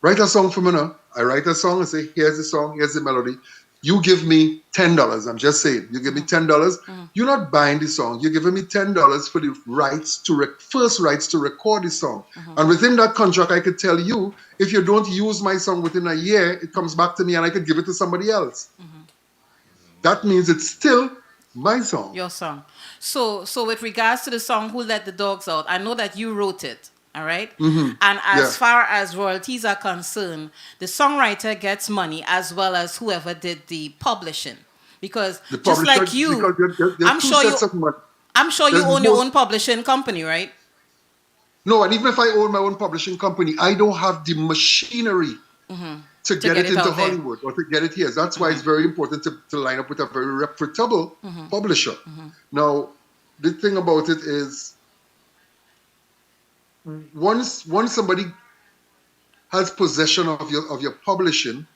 write a song for me now. I write a song and say, here's the song, here's the melody. You give me $10. I'm just saying, you give me $10. You're not buying the song. You're giving me $10 for the rights first rights to record the song. And within that contract, I could tell you, if you don't use my song within a year, it comes back to me and I could give it to somebody else. That means it's still my song. Your song. So with regards to the song Who Let the Dogs Out, I know that you wrote it. All right. And as far as royalties are concerned, the songwriter gets money as well as whoever did the publishing. Because just like you, I'm sure you own your own publishing company, right? No, and even if I own my own publishing company, I don't have the machinery to get it into Hollywood or to get it here. That's why it's very important to line up with a very reputable publisher. Now, the thing about it is, once somebody has possession of your publishing,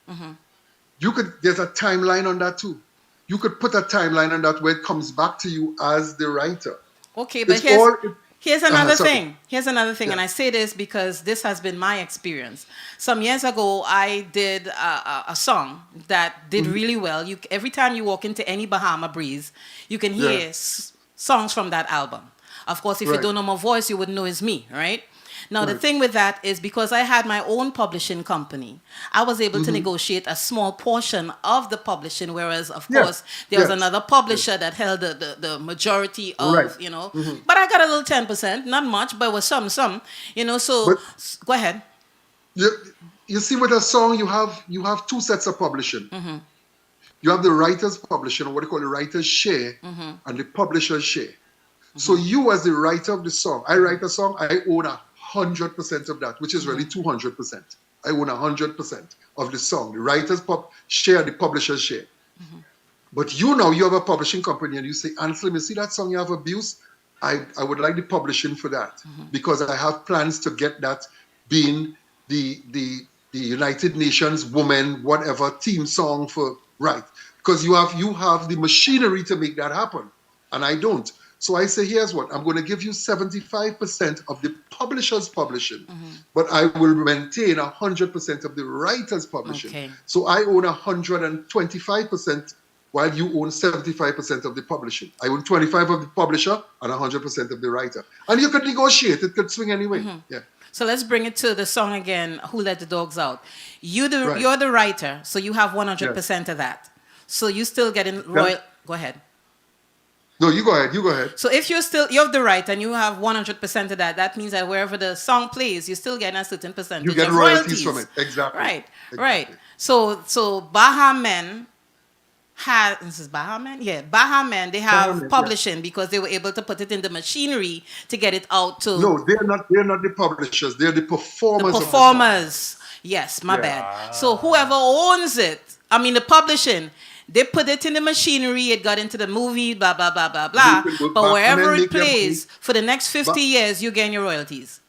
you could get a timeline on that too. You could put a timeline on that where it comes back to you as the writer. Okay, but Here's another thing. Yeah. And I say this because this has been my experience. Some years ago, I did a song that did really well. Every time you walk into any Bahama Breeze, you can hear songs from that album. Of course, if you don't know my voice, you wouldn't know it's me, right? Now, the thing with that is because I had my own publishing company, I was able to negotiate a small portion of the publishing, whereas, of course, there was another publisher that held the majority of, you know. But I got a little 10%, not much, but it was some, you know, so go ahead. You see, with a song, you have two sets of publishing. You have the writer's publishing, or what they call the writer's share, and the publisher's share. So you, as the writer of the song, I write a song, I own 100% of that, which is really 200%. I own 100% of the song. The writer's share, the publisher's share. But you have a publishing company and you say, Anselm, you see that song you have abused? I would like the publishing for that because I have plans to get that being the United Nations Women, whatever, theme song for, because you have the machinery to make that happen. And I don't. So I say, here's what, I'm going to give you 75% of the publisher's publishing, but I will maintain 100% of the writer's publishing. Okay. So I own 125% while you own 75% of the publishing. I own 25% of the publisher and 100% of the writer. And you could negotiate, it could swing anyway. Yeah. So let's bring it to the song again, Who Let the Dogs Out. You're the writer, so you have 100% of that. So you still getting royal. Go ahead. No, you go ahead. So if you're the writer and you have 100% of that, that means that wherever the song plays, you're still getting a certain percentage. You get of royalties from it. Exactly. Right. So Baha Men this is Baha Men? Yeah, Baha Men, they have publishing because they were able to put it in the machinery to get it out to... No, they're not the publishers. They're the performers. The performers. Yes, my bad. So whoever owns it, the publishing, they put it in the machinery, it got into the movie, blah, blah, blah, blah, blah. But wherever it plays, for the next 50 years, you gain your royalties.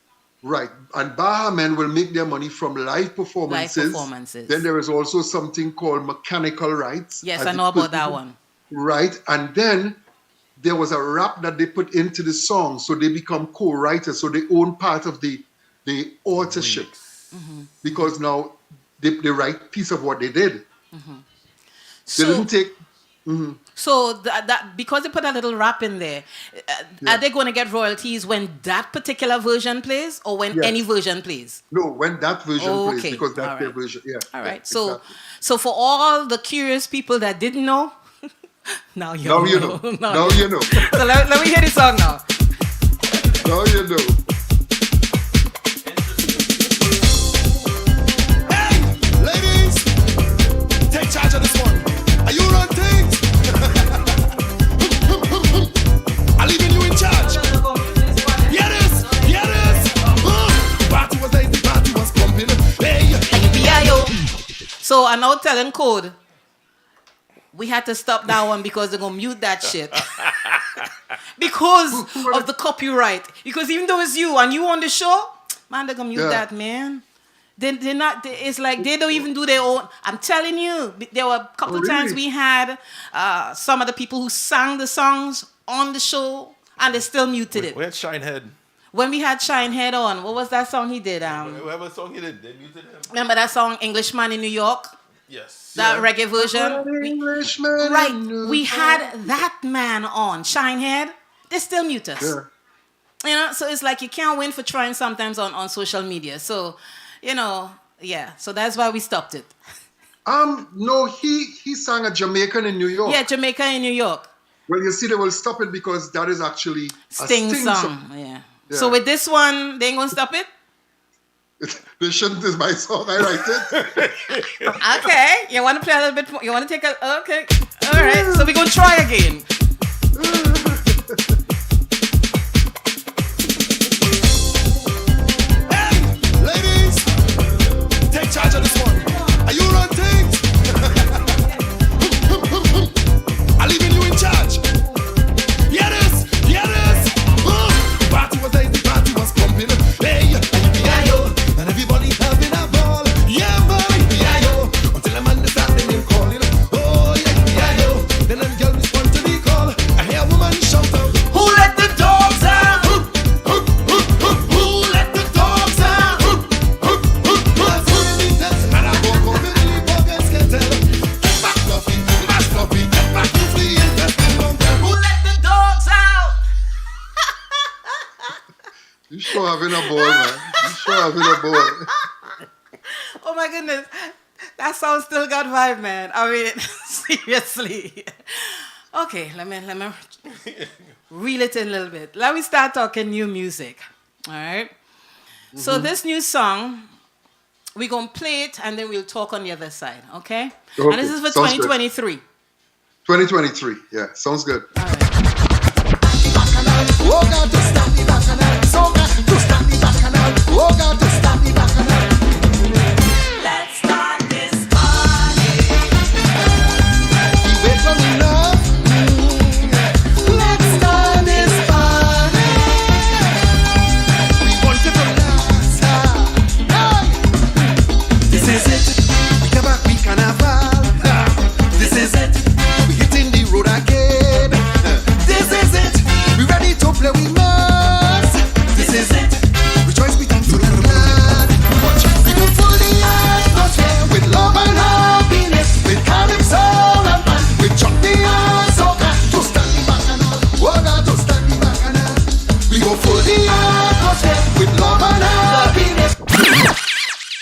Right. And Baha Men will make their money from live performances. Then there is also something called mechanical rights. Yes, I know about that one. Right. And then there was a rap that they put into the song, so they become co-writers. So they own part of the authorship. Because now they write piece of what they did. They didn't take... So that because they put a little rap in there, are they going to get royalties when that particular version plays or when any version plays? No, when that version plays, because that's their version. Yeah. All right. So for all the curious people that didn't know, now you know. Now you know. So let me hear the song now. Now you know. Hey, ladies, take charge of this one. Are you run things? I'm leaving you in charge. Hear this. The party was nice, the party was pumping. Hey. So I'm now telling Code, we had to stop that one because they're going to mute that shit. Because of the copyright. Because even though it's you and you on the show, man, they're going to mute that, man. They're not. It's like they don't even do their own. I'm telling you, there were a couple of times we had some of the people who sang the songs on the show, and they still muted it. We had Shinehead. When we had Shinehead on, what was that song he did? Whatever song he did, they muted him. Remember that song, Englishman in New York? Yes. That reggae version. We had that man on Shinehead. They still mute us. Yeah. You know, so it's like you can't win for trying sometimes on social media. So. So that's why we stopped it. No, he sang a Jamaican in New York. Yeah, Jamaica in New York. Well, you see, they will stop it because that is actually Sting song. Yeah. So with this one, they ain't gonna stop it? They shouldn't. It's my song. I write it. Okay. You want to play a little bit more? You want to take a... Okay. All right. So we're going to try again. Take charge of this one. Are you run things? I'm leaving you in charge. Hear this. The party was nice, the party was pumping. Hey, and everybody having a ball. Yeah, boy, until a man is standing and calling. Oh, yeah, then the girl respond to the call. I hear a woman You sure having a ball, man. You sure having a ball. Oh my goodness. That song still got vibe, man. I mean, seriously. Okay, let me reel it in a little bit. Let me start talking new music. All right? So this new song, we're going to play it and then we'll talk on the other side, okay? And this is for 2023. 2023, yeah. Sounds good. Oh God, to stop the bacchanal. Soca, to stop the bacchanal. Oh God, to stop the bacchanal. Let's start this party. You wait for me now. Let's start this party. We want it from last time. Hey! This is it. We come back, we carnival. This is it. We hitting the road again. This is it. We ready to play, we must. This is it. Rejoice, be thankful and glad. Watch, we go full the atmosphere with love and happiness, with calypso and fun, with chutney and soca. To stand the bacchanal, oh God, to stand the bacchanal. We go full the atmosphere with love and happiness.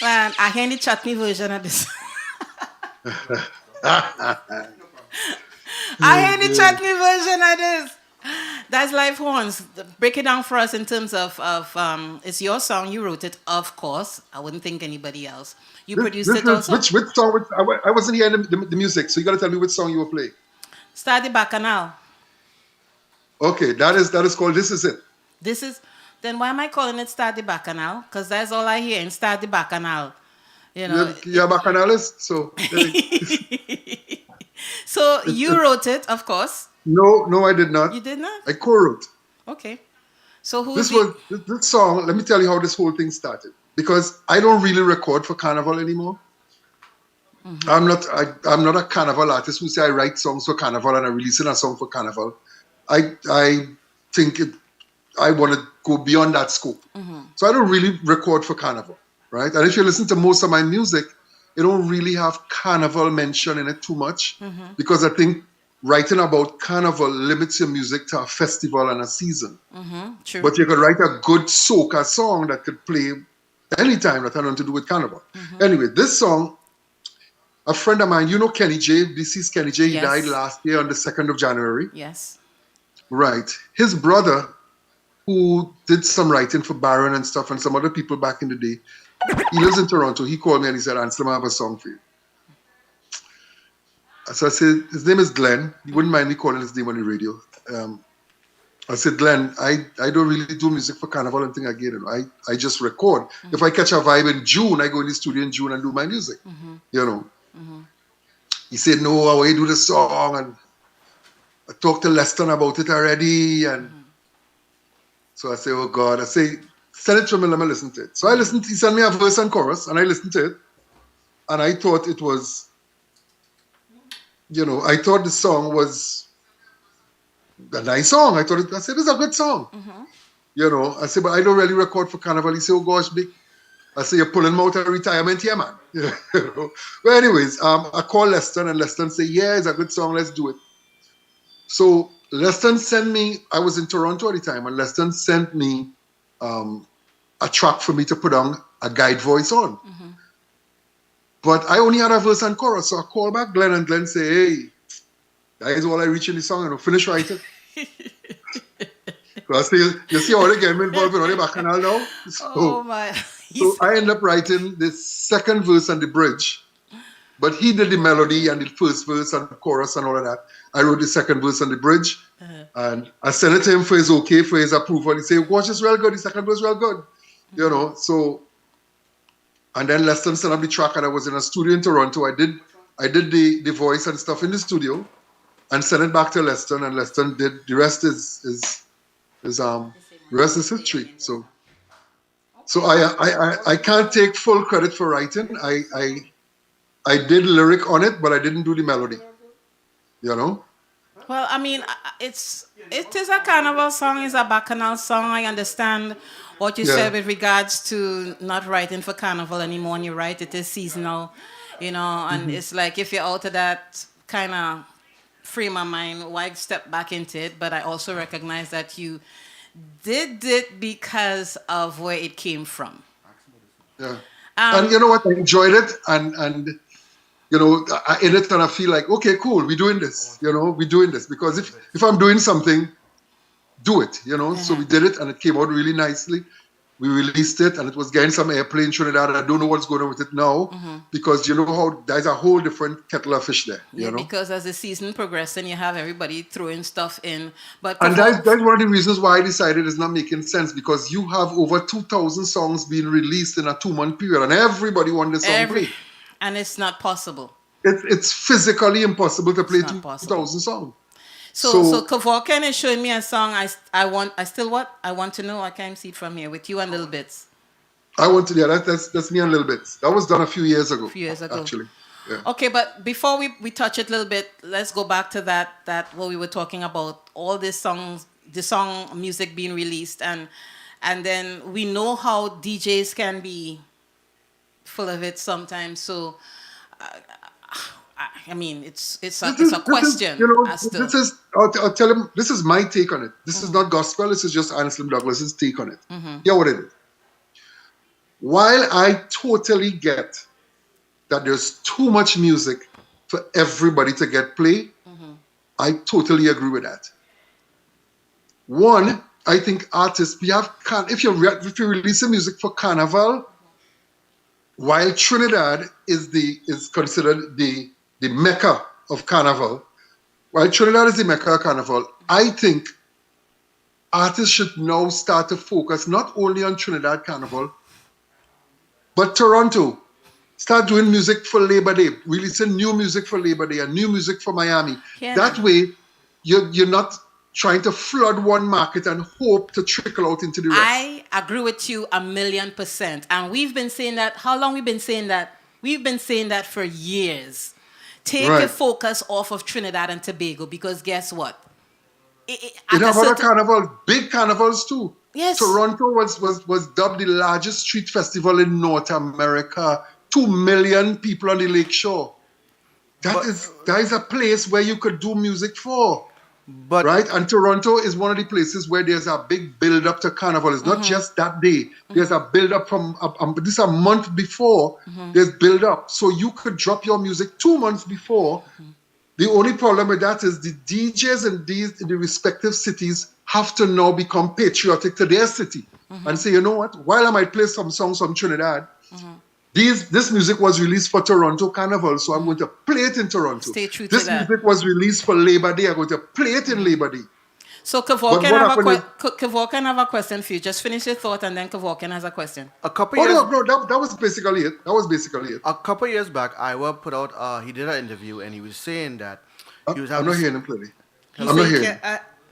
Man, I hear the chutney version of this. I hear the chutney version of this. That's Live Horns. Break it down for us in terms of it's your song. You wrote it, of course. I wouldn't think anybody else. You produced it also? Which song? I wasn't hearing the music, so you got to tell me which song you will play. Start the Bacchanal. Okay, that is called This Is It. This is... Then why am I calling it Start the Bacchanal? Because that's all I hear in Start the Bacchanal. You know, you're a bacchanalist, so... So you wrote it, of course. No, I did not. You did not? I co-wrote. Okay. So who this song, let me tell you how this whole thing started. Because I don't really record for Carnival anymore. Mm-hmm. I'm not a Carnival artist who say I write songs for Carnival and I release a song for Carnival. I think I want to go beyond that scope. Mm-hmm. So I don't really record for Carnival, right? And if you listen to most of my music, it don't really have Carnival mention in it too much. Mm-hmm. Because I think writing about Carnival limits your music to a festival and a season. Mm-hmm. True. But you could write a good soca song that could play anytime that had nothing to do with Carnival. Mm-hmm. Anyway, this song, a friend of mine, you know Kenny J, deceased Kenny J, he died last year on the 2nd of January. Yes. Right. His brother, who did some writing for Baron and stuff and some other people back in the day, he lives in Toronto. He called me and he said, Anselm, I have a song for you. So I said, his name is Glenn. You wouldn't mind me calling his name on the radio. I said, Glenn, I don't really do music for Carnival and thing again. You know, I just record. Mm-hmm. If I catch a vibe in June, I go in the studio in June and do my music. Mm-hmm. You know. Mm-hmm. He said, no, I want you to do the song. And I talked to Leston about it already. And so I say, oh God. I say, send it to me, let me listen to it. So I listened. He sent me a verse and chorus and I listened to it. And I thought it was... You know, I thought the song was a nice song. I said, it's a good song. Mm-hmm. You know, I said, but I don't really record for Carnival. He said, oh gosh, big. I said, you're pulling me out of retirement here, man. You know? But anyways, I called Leston and Leston said, yeah, it's a good song. Let's do it. So Leston sent me, I was in Toronto at the time, and Leston sent me a track for me to put on a guide voice on. Mm-hmm. But I only had a verse and chorus, so I called back Glenn, and Glenn said, hey, that is all I reach in the song, and I finish writing. So I say, you see how they get me involved in all the bacchanal now? So I ended up writing the second verse and the bridge, but he did the melody and the first verse and the chorus and all of that. I wrote the second verse and the bridge, and I sent it to him for his okay, for his approval. He said, watch, it's real good, the second verse is real good. You know, so... And then Leston sent up the track, and I was in a studio in Toronto. I did the voice and stuff in the studio, and sent it back to Leston. And Leston did the rest is history. So I can't take full credit for writing. I did lyric on it, but I didn't do the melody. You know. Well, I mean, it is a Carnival song. It's a bacchanal song. I understand what you said with regards to not writing for Carnival anymore. And you're right, it is seasonal, you know. And it's like if you're out of that kind of frame of mind, why step back into it? But I also recognize that you did it because of where it came from. Yeah. And you know what? I enjoyed it, and you know, in it, and I feel like, okay, cool, we're doing this. You know, we're doing this because if I'm doing something, do it. You know. So we did it, and it came out really nicely. We released it, and it was getting some airplay in Trinidad. I don't know what's going on with it now because you know how there's a whole different kettle of fish there. Yeah, you know? because as the season progresses, you have everybody throwing stuff in. But and that's one of the reasons why I decided it's not making sense because you have over 2,000 songs being released in a 2-month period, and everybody wants the song played. And it's not possible. It's physically impossible to play 2,000 songs. So Kevorkian is showing me a song. I want to know. I can't see it from here with you and Little Bits. That's me and Little Bits. That was done a few years ago. Actually. Yeah. Okay, but before we touch it a little bit, let's go back to that what we were talking about. All these songs, the song music being released, and then we know how DJs can be full of it sometimes. So. I mean, it's a question. I'll tell him, this is my take on it. This is not gospel. This is just Anselm Douglas's take on it. Hear what it is. While I totally get that there's too much music for everybody to get play, I totally agree with that. One, I think artists, if you release the music for Carnival, while Trinidad is considered the mecca of Carnival, while Trinidad is the mecca of Carnival, I think artists should now start to focus not only on Trinidad Carnival, but Toronto. Start doing music for Labor Day, releasing new music for Labor Day and new music for Miami. Yeah. That way, you're not trying to flood one market and hope to trickle out into the rest. I agree with you 1,000,000%. And we've been saying that. How long we've been saying that? We've been saying that for years. Take your focus off of Trinidad and Tobago because guess what? It have other carnivals, big carnivals too. Yes. Toronto was dubbed the largest street festival in North America. 2 million people on the lake shore. That is a place where you could do music for. Right? And Toronto is one of the places where there's a big build-up to Carnival. It's not just that day. There's a build-up from this a month before. There's build-up. So you could drop your music 2 months before. The only problem with that is the DJs in the respective cities have to now become patriotic to their city and say, you know what? While I might play some songs from Trinidad, this music was released for Toronto Carnival, so I'm going to play it in Toronto. Stay true to that. This music was released for Labor Day. I'm going to play it in Labor Day. So Kevorkian have a question for you. Just finish your thought, and then Kevorkian has a question. That was basically it. A couple years back, Iowa put out. He did an interview, and he was saying that he was. I'm not hearing him clearly. I'm not hearing.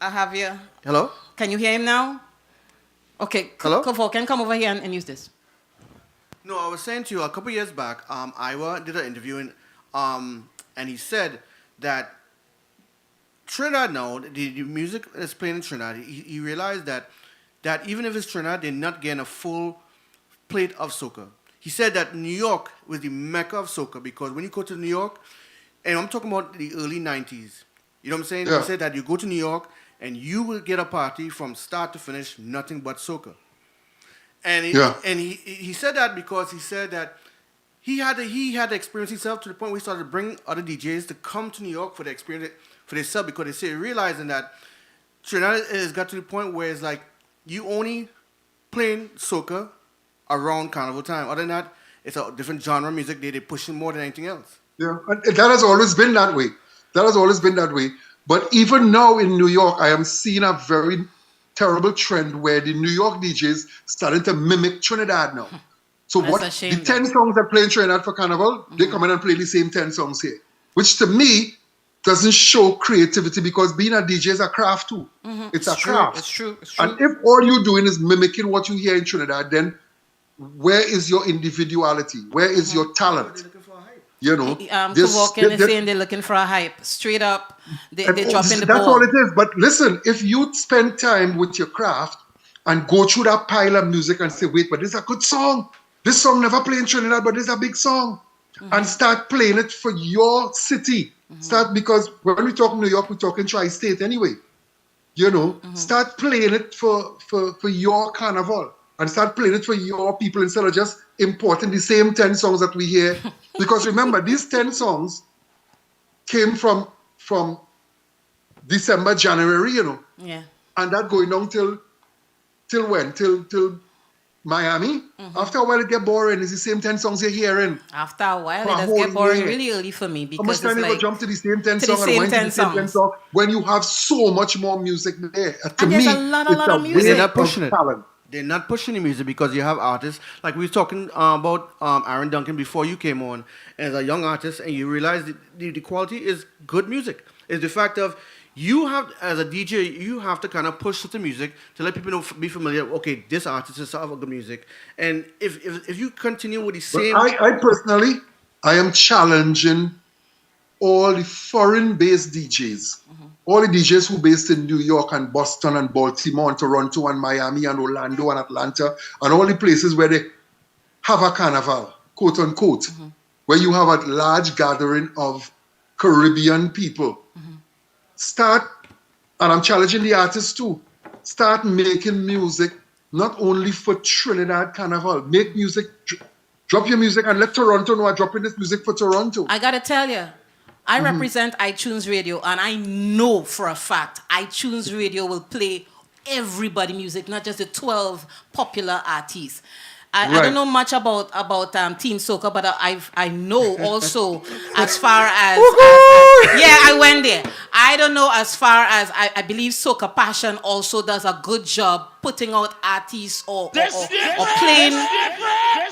I have you. Hello. Can you hear him now? Okay. Hello. Kevorkian, come over here and use this. No, I was saying to you a couple years back, Iowa did an interview and he said that Trinidad now, the music that's playing in Trinidad, he realized that even if it's Trinidad, they're not getting a full plate of soca. He said that New York was the mecca of soca because when you go to New York, and I'm talking about the early 90s, you know what I'm saying? Yeah. He said that you go to New York and you will get a party from start to finish, nothing but soca. And he said that because he said that he had the experience himself to the point where he started to bring other DJs to come to New York for the experience for themselves because they say realizing that Trinidad has got to the point where it's like you only playing soca around Carnival time. Other than that, it's a different genre of music they're pushing more than anything else. Yeah, and that has always been that way. But even now in New York, I am seeing a very terrible trend where the New York DJs starting to mimic Trinidad now. So the 10 songs that play in Trinidad for Carnival, they come in and play the same 10 songs here. Which to me doesn't show creativity because being a DJ is a craft too. It's a craft. It's true. And if all you're doing is mimicking what you hear in Trinidad, then where is your individuality? Where is your talent? You know, Kevorkian is saying they're looking for a hype. Straight up, they're dropping the ball. That's all it is. But listen, if you spend time with your craft and go through that pile of music and say, wait, but this is a good song. This song never played in Trinidad, but this is a big song. And start playing it for your city. Because when we talk New York, we're talking tri-state anyway. Start playing it for your carnival and start playing it for your people instead of just importing the same 10 songs that we hear. Because remember, these 10 songs came from December, January, Yeah. and that going on till when? Till Miami. After a while, it get boring. It's the same 10 songs you're hearing. After a while, For it a does whole get boring year. really early for me How because much time it's you like go jump to the same 10 to the songs and same wind to 10 the same 10 songs. songs when you have so much more music there? To And me, there's a lot it's a of music. They're waste not pushing of it. talent. They're not pushing the music because you have artists like we were talking about Aaron Duncan before you came on as a young artist, and you realize the quality is good music. It's the fact of you have as a DJ, you have to kind of push certain music to let people know, be familiar. Okay, this artist is have good music, and if you continue with the But same, I personally, I am challenging all the foreign-based DJs, all the DJs who are based in New York and Boston and Baltimore and Toronto and Miami and Orlando and Atlanta and all the places where they have a carnival, quote unquote, where you have a large gathering of Caribbean people. Start, and I'm challenging the artists too, start making music not only for Trinidad Carnival. Make music, drop your music and let Toronto know I'm dropping this music for Toronto. I gotta tell you, I represent iTunes Radio, and I know for a fact iTunes Radio will play everybody music, not just the 12 popular artists. I don't know much about Team Soca, but I know also as far as yeah, I went there. I don't know as far as I believe Soca Passion also does a good job putting out artists or playing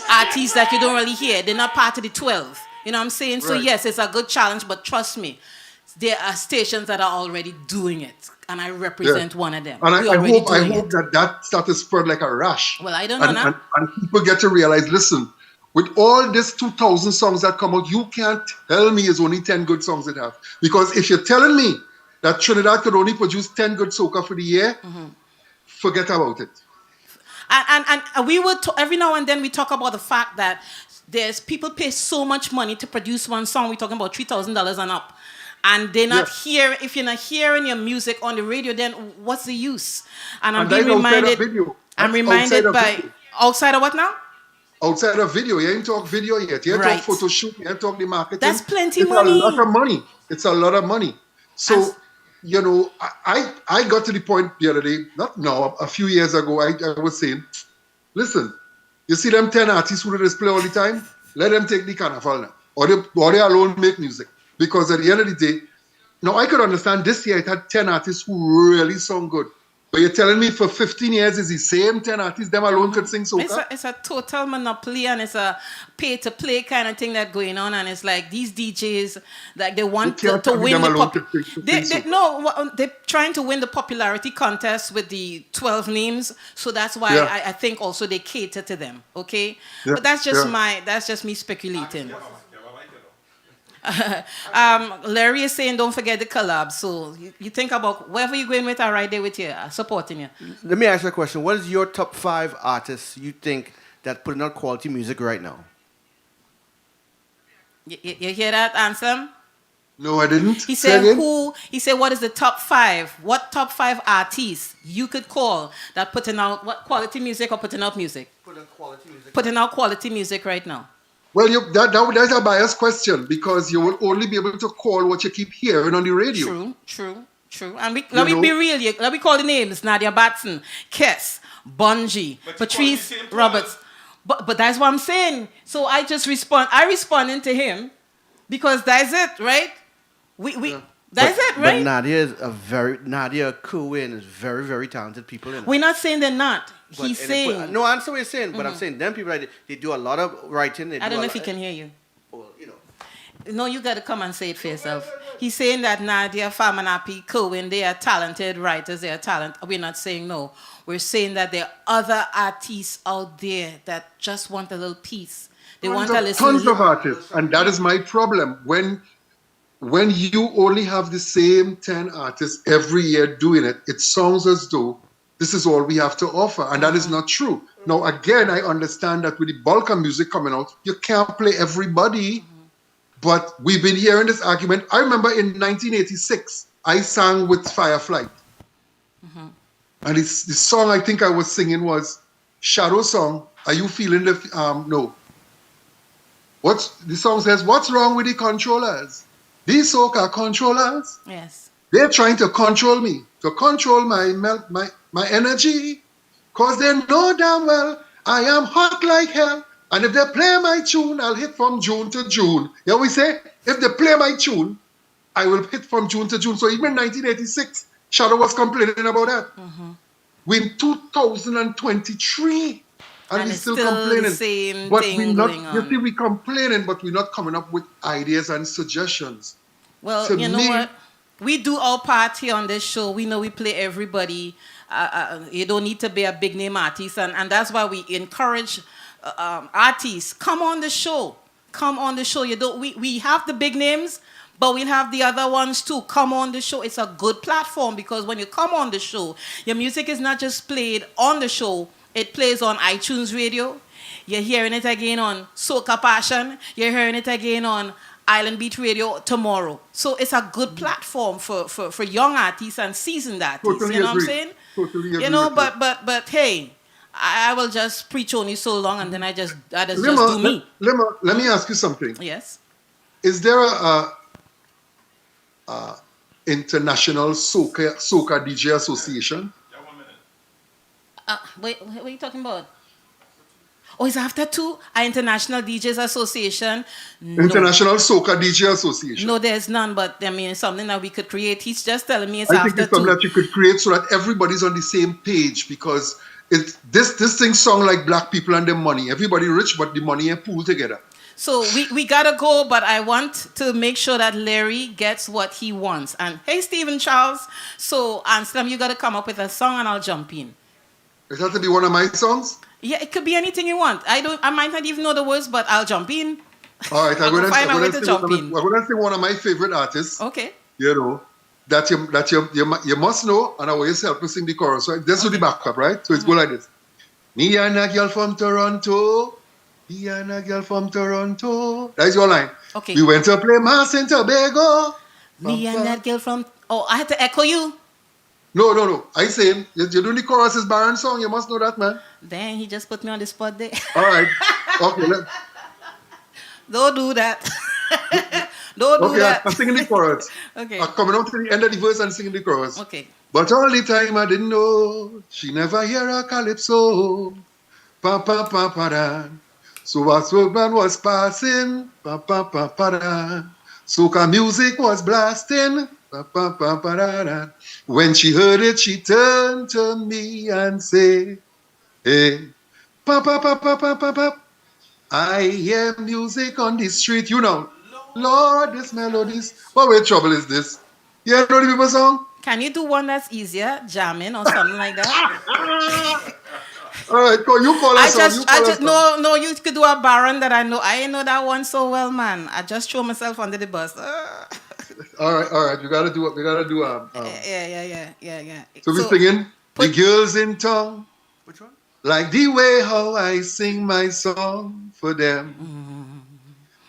artists that you don't really hear. They're not part of the 12. You know what I'm saying? So yes, it's a good challenge, but trust me, there are stations that are already doing it, and I represent one of them. And I hope that started spread like a rash. Well, I don't know now. And people get to realize, listen, with all this 2,000 songs that come out, you can't tell me it's only 10 good songs it have. Because if you're telling me that Trinidad could only produce 10 good soca for the year, forget about it. And we would every now and then we talk about the fact that there's people pay so much money to produce one song. We're talking about $3,000 and up. And they're not here. If you're not hearing your music on the radio, then what's the use? And I'm being reminded. I'm reminded by outside of what now? Outside of video, you ain't talk video yet. You ain't talk photo shoot. You ain't talk the marketing. That's plenty it's money. It's a lot of money. It's a lot of money. So I got to the point the other day, not now, a few years ago. I was saying, listen, you see them 10 artists who just play all the time. Let them take the carnival now, or they alone make music. Because at the end of the day, now I could understand this year it had 10 artists who really sung good. But you're telling me for 15 years it's the same 10 artists, them alone could sing soca? It's a total monopoly, and it's a pay-to-play kind of thing that's going on. And it's like these DJs, like they want to win the they're trying to win the popularity contest with the 12 names. So that's why I think also they cater to them. Okay, but that's just me speculating. Larry is saying don't forget the collab. So you think about wherever you're going with, I'm right there with you, supporting you. Let me ask you a question. What is your top 5 artists you think that putting out quality music right now? You hear that, Anselm? No, I didn't. He said who? He said what is the top 5? What top 5 artists you could call that putting out what quality music or putting out music? Putting out quality music right now. Well, that's a biased question because you will only be able to call what you keep hearing on the radio. True. And let me be real. Let me call the names: Nadia Batson, Kess, Bungie, Patrice Roberts. But that's what I'm saying. So I just respond. I responded to him because that's it, right? That's it, right? But Nadia Cohen is very, very talented people in it. We're not saying they're not. He's saying. No, I understand what you're saying, but I'm saying them people, they do a lot of writing. I don't know if he can hear you. Well, No, you got to come and say it for yourself. He's saying that Nadia, Famanapi, Cohen, they are talented writers. They are talented. We're not saying no. We're saying that there are other artists out there that just want a little piece. They want to listen. Tons of artists, and that is my problem. When you only have the same 10 artists every year doing it, it sounds as though this is all we have to offer, and that is not true. Now, again, I understand that with the bulk of music coming out, you can't play everybody, but we've been hearing this argument. I remember in 1986, I sang with Firefly. And it's the song I think I was singing was Shadow Song. Are you feeling the no? What's the song says? What's wrong with the controllers? These soca controllers. Yes. They're trying to control me, to control my energy, cause they know damn well I am hot like hell. And if they play my tune, I'll hit from June to June. You know what we say? If they play my tune, I will hit from June to June. So even in 1986, Shadow was complaining about that. We're in 2023, and we're it's still still complaining. the same But thing we're not, going you on. see, we're complaining, but we're not coming up with ideas and suggestions. Well, To you know me- what? We do our part here on this show. We know we play everybody. You don't need to be a big name artist, and that's why we encourage artists. Come on the show. Come on the show. You don't. We have the big names, but we'll have the other ones too. Come on the show. It's a good platform because when you come on the show, your music is not just played on the show. It plays on iTunes Radio. You're hearing it again on Soca Passion. You're hearing it again on Island Beach Radio tomorrow. So it's a good platform for young artists and seasoned artists. Totally you know agree. what I'm saying? Totally agree You know, with but hey, I will just preach only so long and then I just Lima, do me. Let me ask you something. Yes. Is there a international soca DJ association? Wait, what are you talking about? Oh, is after two? International DJs Association? No. International Soca DJ Association. No, there's none, but I mean, it's something that we could create. He's just telling me it's I think after it's something two. that you could create so that everybody's on the same page because this thing song like black people and their money. Everybody rich, but the money ain't pooled together. So we gotta go, but I want to make sure that Larry gets what he wants. And hey, Stephen Charles, so Anselm, you gotta come up with a song and I'll jump in. It has to be one of my songs? Yeah, it could be anything you want. I might not even know the words, but I'll jump in. All right, I'm find my way to jump in. I'm going to say one of my favorite artists. Okay. You know, that you must know, and I will just help me sing the chorus, right? This is the backup, right? So it's go like this. Me and a girl from Toronto. Me and a girl from Toronto. That is your line. Okay. We went to play Mass in Tobago. Me and that girl from... Oh, I had to echo you? No. I saying, you're doing the chorus is Baron song. You must know that, man. Then he just put me on the spot there. All right. Okay. Don't do that. Don't do that. I'm singing the chorus. Okay. I'm coming out to the end of the verse and singing the chorus. Okay. But all the time I didn't know she never hear a calypso. Pa pa pa pa da. So as man was passing, pa pa pa pa da. Soca music was blasting. Pa, pa, pa, pa, da, da. When she heard it, she turned to me and said, hey, pa, pa, pa, pa, pa, pa, pa. I hear music on the street. You know, Lord, this melodies. What way trouble is this? You know the people song? Can you do one that's easier, jamming or something like that? All right, you call us. No, you could do a Baron that I know. I ain't know that one so well, man. I just throw myself under the bus. All right. You gotta do it. We gotta do Yeah. So we're singing the girls in town. Which one? Like the way how I sing my song for them.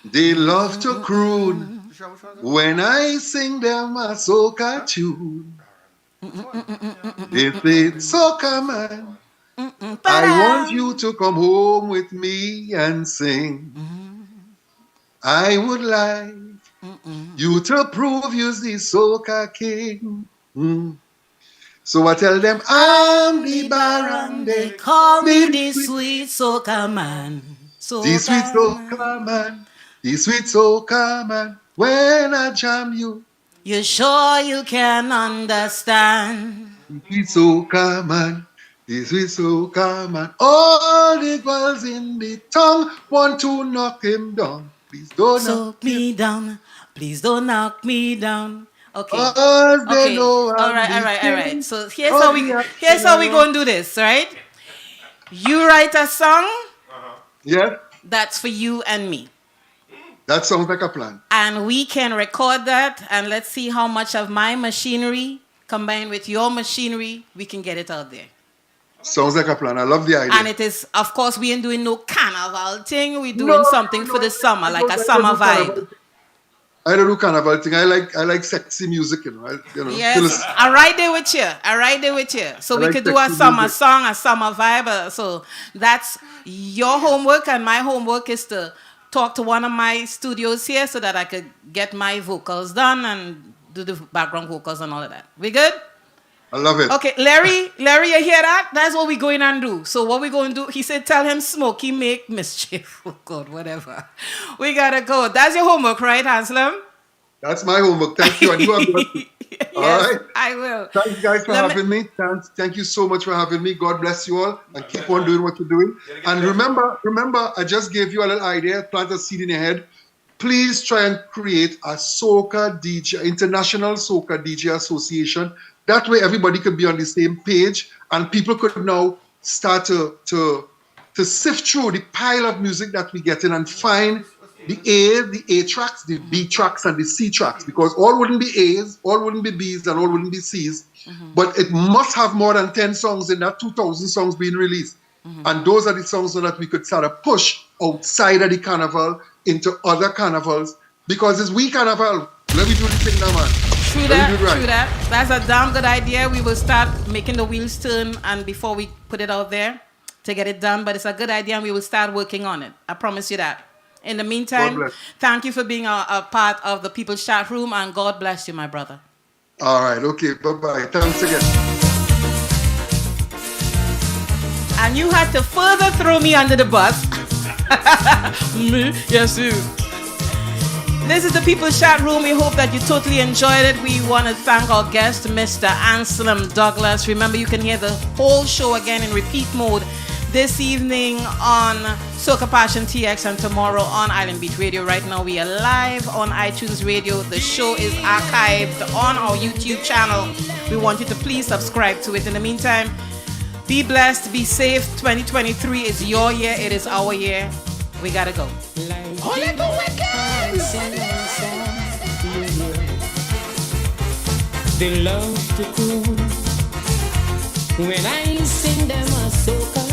They love to croon when I sing them a soca tune. They say, soca man, I want you to come home with me and sing. I would like you to prove you're the soca king. So I tell them I'm the Baron. They call me the sweet soca man. The sweet soca man. The sweet soca man. When I jam you, you sure you can understand. The sweet soca man. The sweet soca man. All the girls in the town want to knock him down. Please don't knock me down. Please don't knock me down. Okay. Okay. All right. So here's how we gonna do this, right? You write a song. Yeah. That's for you and me. That sounds like a plan. And we can record that, and let's see how much of my machinery combined with your machinery we can get it out there. Sounds like a plan. I love the idea. And it is, of course, we ain't doing no carnival thing. We're doing something for the summer, like a summer vibe. I don't do carnival thing. I like sexy music, you know. Yes, Phyllis. I'm right there with you. So we like could do a sexy summer music. song, a summer vibe. So that's your homework, and my homework is to talk to one of my studios here so that I could get my vocals done and do the background vocals and all of that. We good? I love it. Okay, Larry, you hear that? That's what we're going and do. So what we're going to do, he said, tell him Smokey make mischief. Oh, God, whatever. We got to go. That's your homework, right, Anselm? That's my homework. Thank you. I do have to. All right. I will. Thanks, guys, for having me. Thank you so much for having me. God bless you all, and keep on doing what you're doing. And remember, I just gave you a little idea. Plant a seed in your head. Please try and create a Soca DJ, International Soca DJ Association. That way, everybody could be on the same page, and people could now start to sift through the pile of music that we get in and find the A tracks, the B tracks, and the C tracks, because all wouldn't be A's, all wouldn't be B's, and all wouldn't be C's. But it must have more than 10 songs in that 2,000 songs being released. And those are the songs so that we could start a push outside of the carnival into other carnivals, because it's we carnival. Let me do the thing now, man. True that. That's a damn good idea. We will start making the wheels turn, and before we put it out there to get it done. But it's a good idea, and we will start working on it. I promise you that. In the meantime, thank you for being a part of the People's Chat Room, and God bless you, my brother. All right, okay, bye-bye. Thanks again. And you had to further throw me under the bus. Me? Yes, you. This is the People's Chat Room. We hope that you totally enjoyed it. We want to thank our guest, Mr. Anselm Douglas. Remember, you can hear the whole show again in repeat mode this evening on Soca Passion TX and tomorrow on Island Beat Radio. Right now, we are live on iTunes Radio. The show is archived on our YouTube channel. We want you to please subscribe to it. In the meantime, be blessed, be safe. 2023 is your year. It is our year. We gotta go. Only the wicked. They love to cool when I sing them a soca.